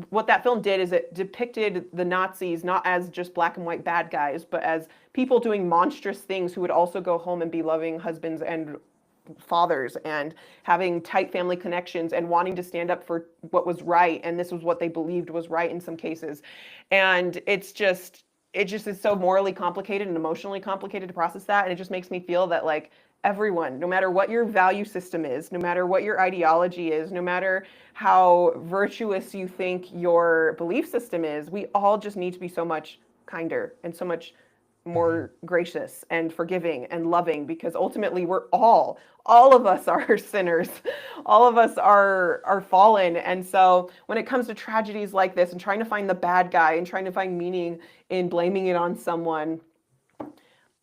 what that film did is it depicted the Nazis not as just black and white bad guys, but as people doing monstrous things who would also go home and be loving husbands and fathers and having tight family connections and wanting to stand up for what was right, and this was what they believed was right in some cases. And it just is so morally complicated and emotionally complicated to process that, and it just makes me feel that like everyone, no matter what your value system is, no matter what your ideology is, no matter how virtuous you think your belief system is, we all just need to be so much kinder and so much more gracious and forgiving and loving, because ultimately we're all of us are sinners. All of us are fallen. And so when it comes to tragedies like this and trying to find the bad guy and trying to find meaning in blaming it on someone,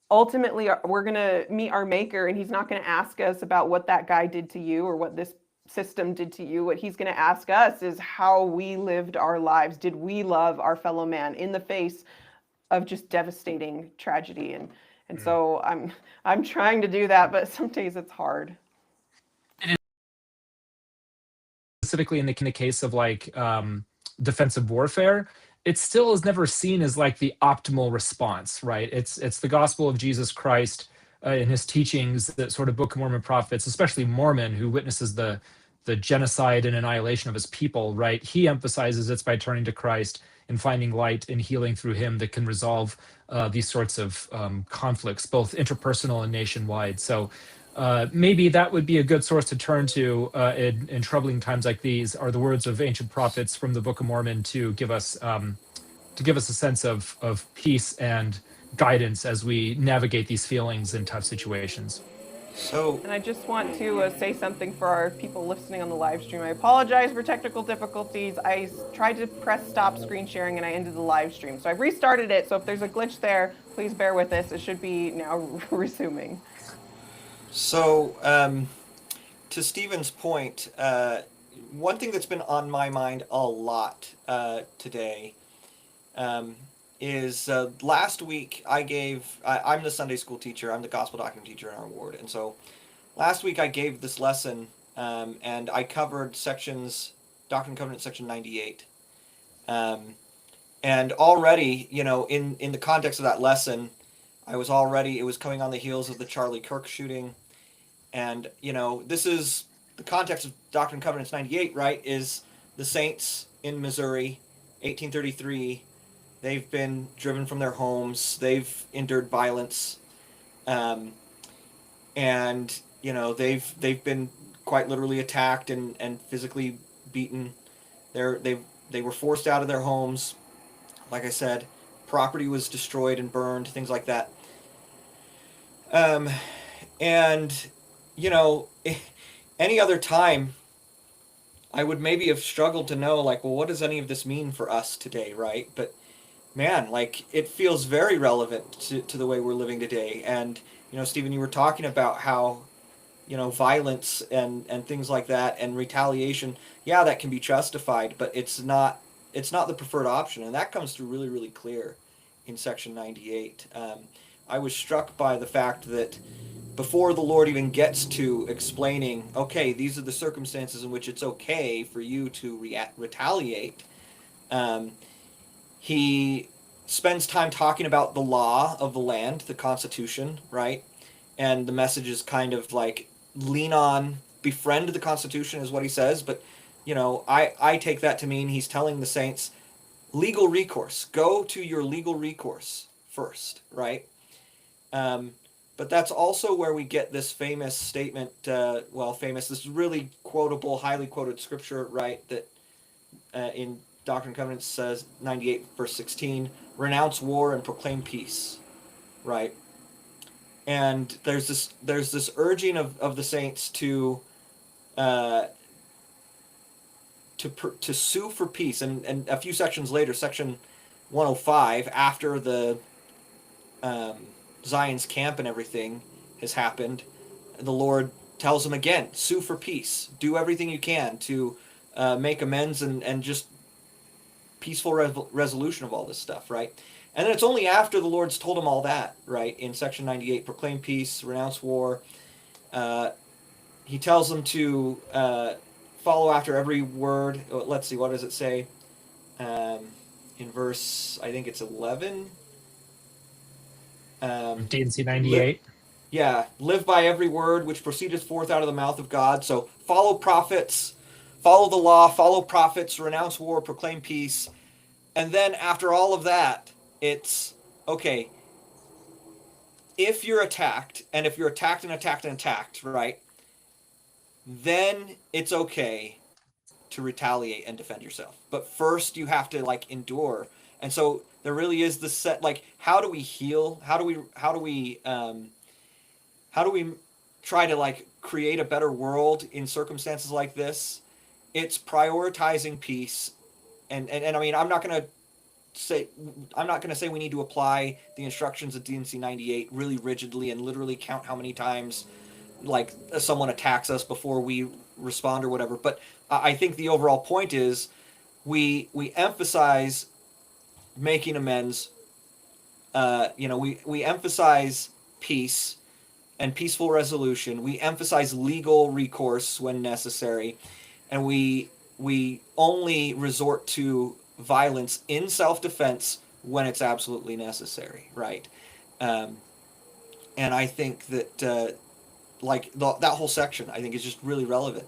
ultimately we're going to meet our maker, and he's not going to ask us about what that guy did to you or what this system did to you. What he's going to ask us is how we lived our lives. Did we love our fellow man in the face of just devastating tragedy? And so I'm trying to do that, but some days it's hard. Specifically in the case of like defensive warfare, it still is never seen as like the optimal response, right? It's the gospel of Jesus Christ in his teachings, that sort of Book of Mormon prophets, especially Mormon, who witnesses the genocide and annihilation of his people, right? He emphasizes it's by turning to Christ and finding light and healing through him that can resolve these sorts of conflicts, both interpersonal and nationwide. So maybe that would be a good source to turn to in troubling times like these, are the words of ancient prophets from the Book of Mormon to give us a sense of peace and guidance as we navigate these feelings in tough situations. And I just want to say something for our people listening on the live stream. I apologize for technical difficulties. I tried to press stop screen sharing and I ended the live stream. So I've restarted it. So if there's a glitch there, please bear with us. It should be now resuming. So, to Stephen's point, one thing that's been on my mind a lot today is last week I'm the Sunday school teacher, I'm the gospel document teacher in our ward, and so last week I gave this lesson and I covered Doctrine and Covenants section 98. And already, in the context of that lesson, it was coming on the heels of the Charlie Kirk shooting. And, this is the context of Doctrine and Covenants 98, right, is the saints in Missouri, 1833. They've been driven from their homes. They've endured violence. And, they've been quite literally attacked and physically beaten. They were forced out of their homes. Like I said, property was destroyed and burned, things like that. And, any other time, I would maybe have struggled to know, like, well, what does any of this mean for us today, right? But man, like it feels very relevant to the way we're living today. And Stephen, you were talking about how violence and things like that and retaliation, yeah, that can be justified, but it's not the preferred option, and that comes through really, really clear in section 98. I was struck by the fact that before the Lord even gets to explaining, okay, these are the circumstances in which it's okay for you to retaliate, um, he spends time talking about the law of the land, the Constitution, right? And the message is kind of like lean on, befriend the Constitution, is what he says. But I take that to mean he's telling the saints legal recourse. Go to your legal recourse first, right? Um, but that's also where we get this famous statement. This really quotable, highly quoted scripture, right? That in Doctrine and Covenants says 98 verse 16, renounce war and proclaim peace, right? And there's this urging of the saints to sue for peace, and a few sections later, section 105, after the Zion's camp and everything has happened, the Lord tells them again, sue for peace, do everything you can to make amends and just peaceful resolution of all this stuff, right? And then it's only after the Lord's told them all that, right, in section 98, proclaim peace, renounce war, he tells them to follow after every word. Let's see, what does it say? In verse, I think it's 11. DNC 98. Live by every word which proceedeth forth out of the mouth of God. So follow prophets, follow the law, follow prophets, renounce war, proclaim peace. And then after all of that, it's, okay, if you're attacked, and if you're attacked and attacked and attacked, right, then it's okay to retaliate and defend yourself. But first you have to endure. And so there really is this set, how do we heal? How do we try to create a better world in circumstances like this? It's prioritizing peace. And I mean, I'm not going to say we need to apply the instructions of DNC 98 really rigidly and literally count how many times someone attacks us before we respond or whatever. But I think the overall point is we emphasize making amends. We emphasize peace and peaceful resolution. We emphasize legal recourse when necessary, and we only resort to violence in self-defense when it's absolutely necessary, right? And I think that that whole section, I think, is just really relevant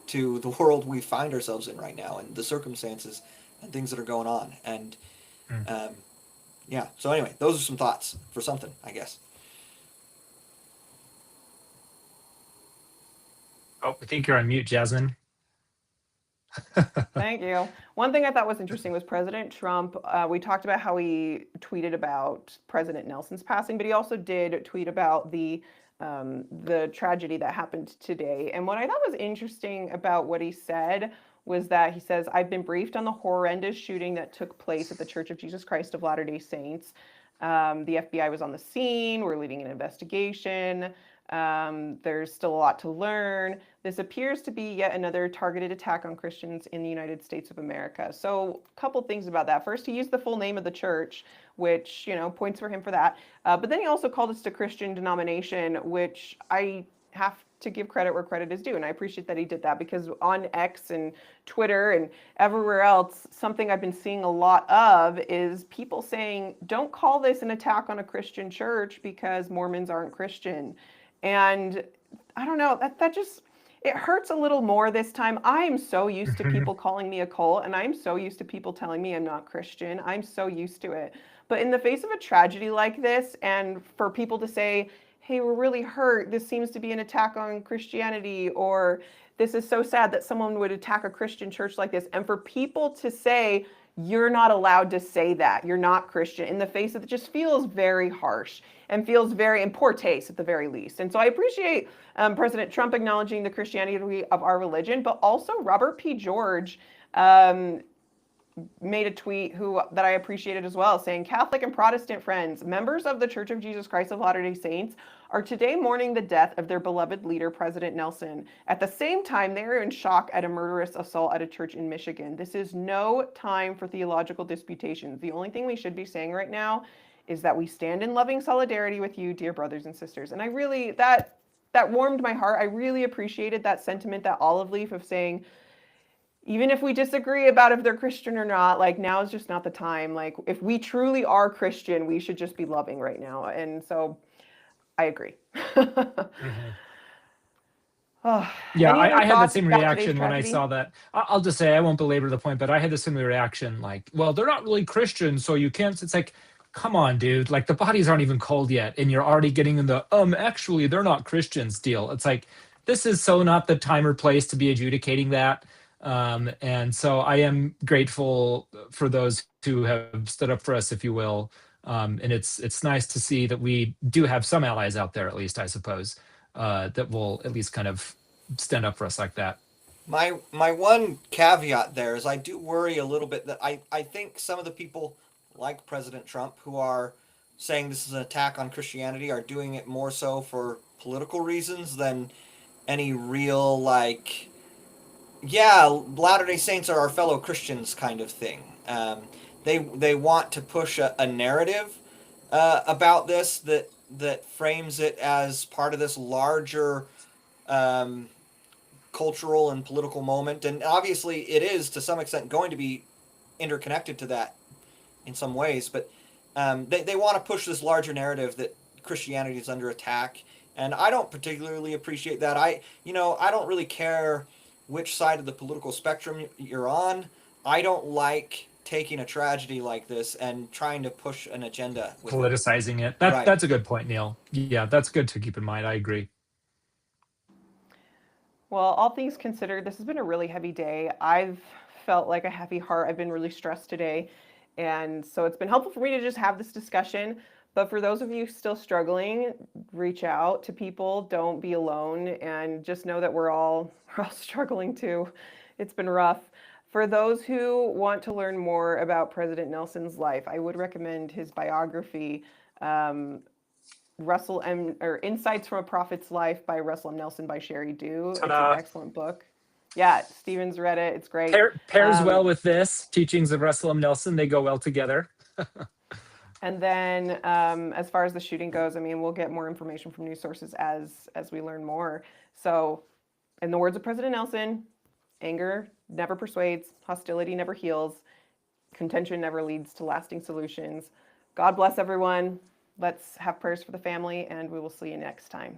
to the world we find ourselves in right now and the circumstances and things that are going on. And so anyway, those are some thoughts for something, I guess. Oh, I think you're on mute, Jasmine. Thank you. One thing I thought was interesting was President Trump. We talked about how he tweeted about President Nelson's passing, but he also did tweet about the tragedy that happened today. And what I thought was interesting about what he said was that he says, I've been briefed on the horrendous shooting that took place at the Church of Jesus Christ of Latter-day Saints. The FBI was on the scene. We're leading an investigation. There's still a lot to learn. This appears to be yet another targeted attack on Christians in the United States of America. So a couple things about that. First, he used the full name of the church, which, points for him for that. But then he also called us a Christian denomination, which I have to give credit where credit is due. And I appreciate that he did that, because on X and Twitter and everywhere else, something I've been seeing a lot of is people saying, don't call this an attack on a Christian church because Mormons aren't Christian. And I don't know, that just, it hurts a little more this time. I'm so used to people calling me a cult, and I'm so used to people telling me I'm not Christian. I'm so used to it. But in the face of a tragedy like this, and for people to say, hey, we're really hurt, this seems to be an attack on Christianity, or this is so sad that someone would attack a Christian church like this, and for people to say, you're not allowed to say that, you're not Christian, in the face of it, just feels very harsh and feels very in poor taste at the very least. And so I appreciate President Trump acknowledging the Christianity of our religion, but also Robert P. George made a tweet that I appreciated as well, saying, Catholic and Protestant friends, members of the Church of Jesus Christ of Latter-day Saints are today mourning the death of their beloved leader, President Nelson. At the same time, they are in shock at a murderous assault at a church in Michigan. This is no time for theological disputations. The only thing we should be saying right now is that we stand in loving solidarity with you, dear brothers and sisters. And I really, that warmed my heart. I really appreciated that sentiment, that olive leaf of saying, even if we disagree about if they're Christian or not, like now is just not the time. Like if we truly are Christian, we should just be loving right now. And so I agree. Mhm. Oh, Yeah, any other I had the thoughts same about today's reaction when I tragedy? saw that. I'll just say I won't belabor the point, but I had the similar reaction. Like, well, they're not really Christians, so you can't. It's like, come on, dude. Like the bodies aren't even cold yet, and you're already getting in the actually they're not Christians deal. It's like this is so not the time or place to be adjudicating that. And so I am grateful for those who have stood up for us, if you will. And it's nice to see that we do have some allies out there, at least I suppose, that will at least kind of stand up for us like that. My one caveat there is I do worry a little bit that I think some of the people like President Trump who are saying this is an attack on Christianity are doing it more so for political reasons than any real like yeah, Latter-day Saints are our fellow Christians kind of thing. They want to push a narrative about this that frames it as part of this larger um, cultural and political moment, and obviously it is to some extent going to be interconnected to that in some ways. But they want to push this larger narrative that Christianity is under attack, and I don't particularly appreciate that. I don't really care which side of the political spectrum you're on. I don't like taking a tragedy like this and trying to push an agenda with it. Politicizing it. Right. That's a good point, Neil. Yeah, that's good to keep in mind. I agree. Well, all things considered, this has been a really heavy day. I've felt like a heavy heart. I've been really stressed today. And so it's been helpful for me to just have this discussion. But for those of you still struggling, reach out to people. Don't be alone. And just know that we're all struggling too. It's been rough. For those who want to learn more about President Nelson's life, I would recommend his biography, Insights from a Prophet's Life by Russell M. Nelson by Sherry Dew. It's an Ta-da. excellent book. Yeah, Steven's read it. It's great. Pairs well with this teachings of Russell M. Nelson. They go well together. And then as far as the shooting goes, I mean, we'll get more information from news sources as we learn more. So in the words of President Nelson, anger never persuades, hostility never heals, contention never leads to lasting solutions. God bless everyone. Let's have prayers for the family, and we will see you next time.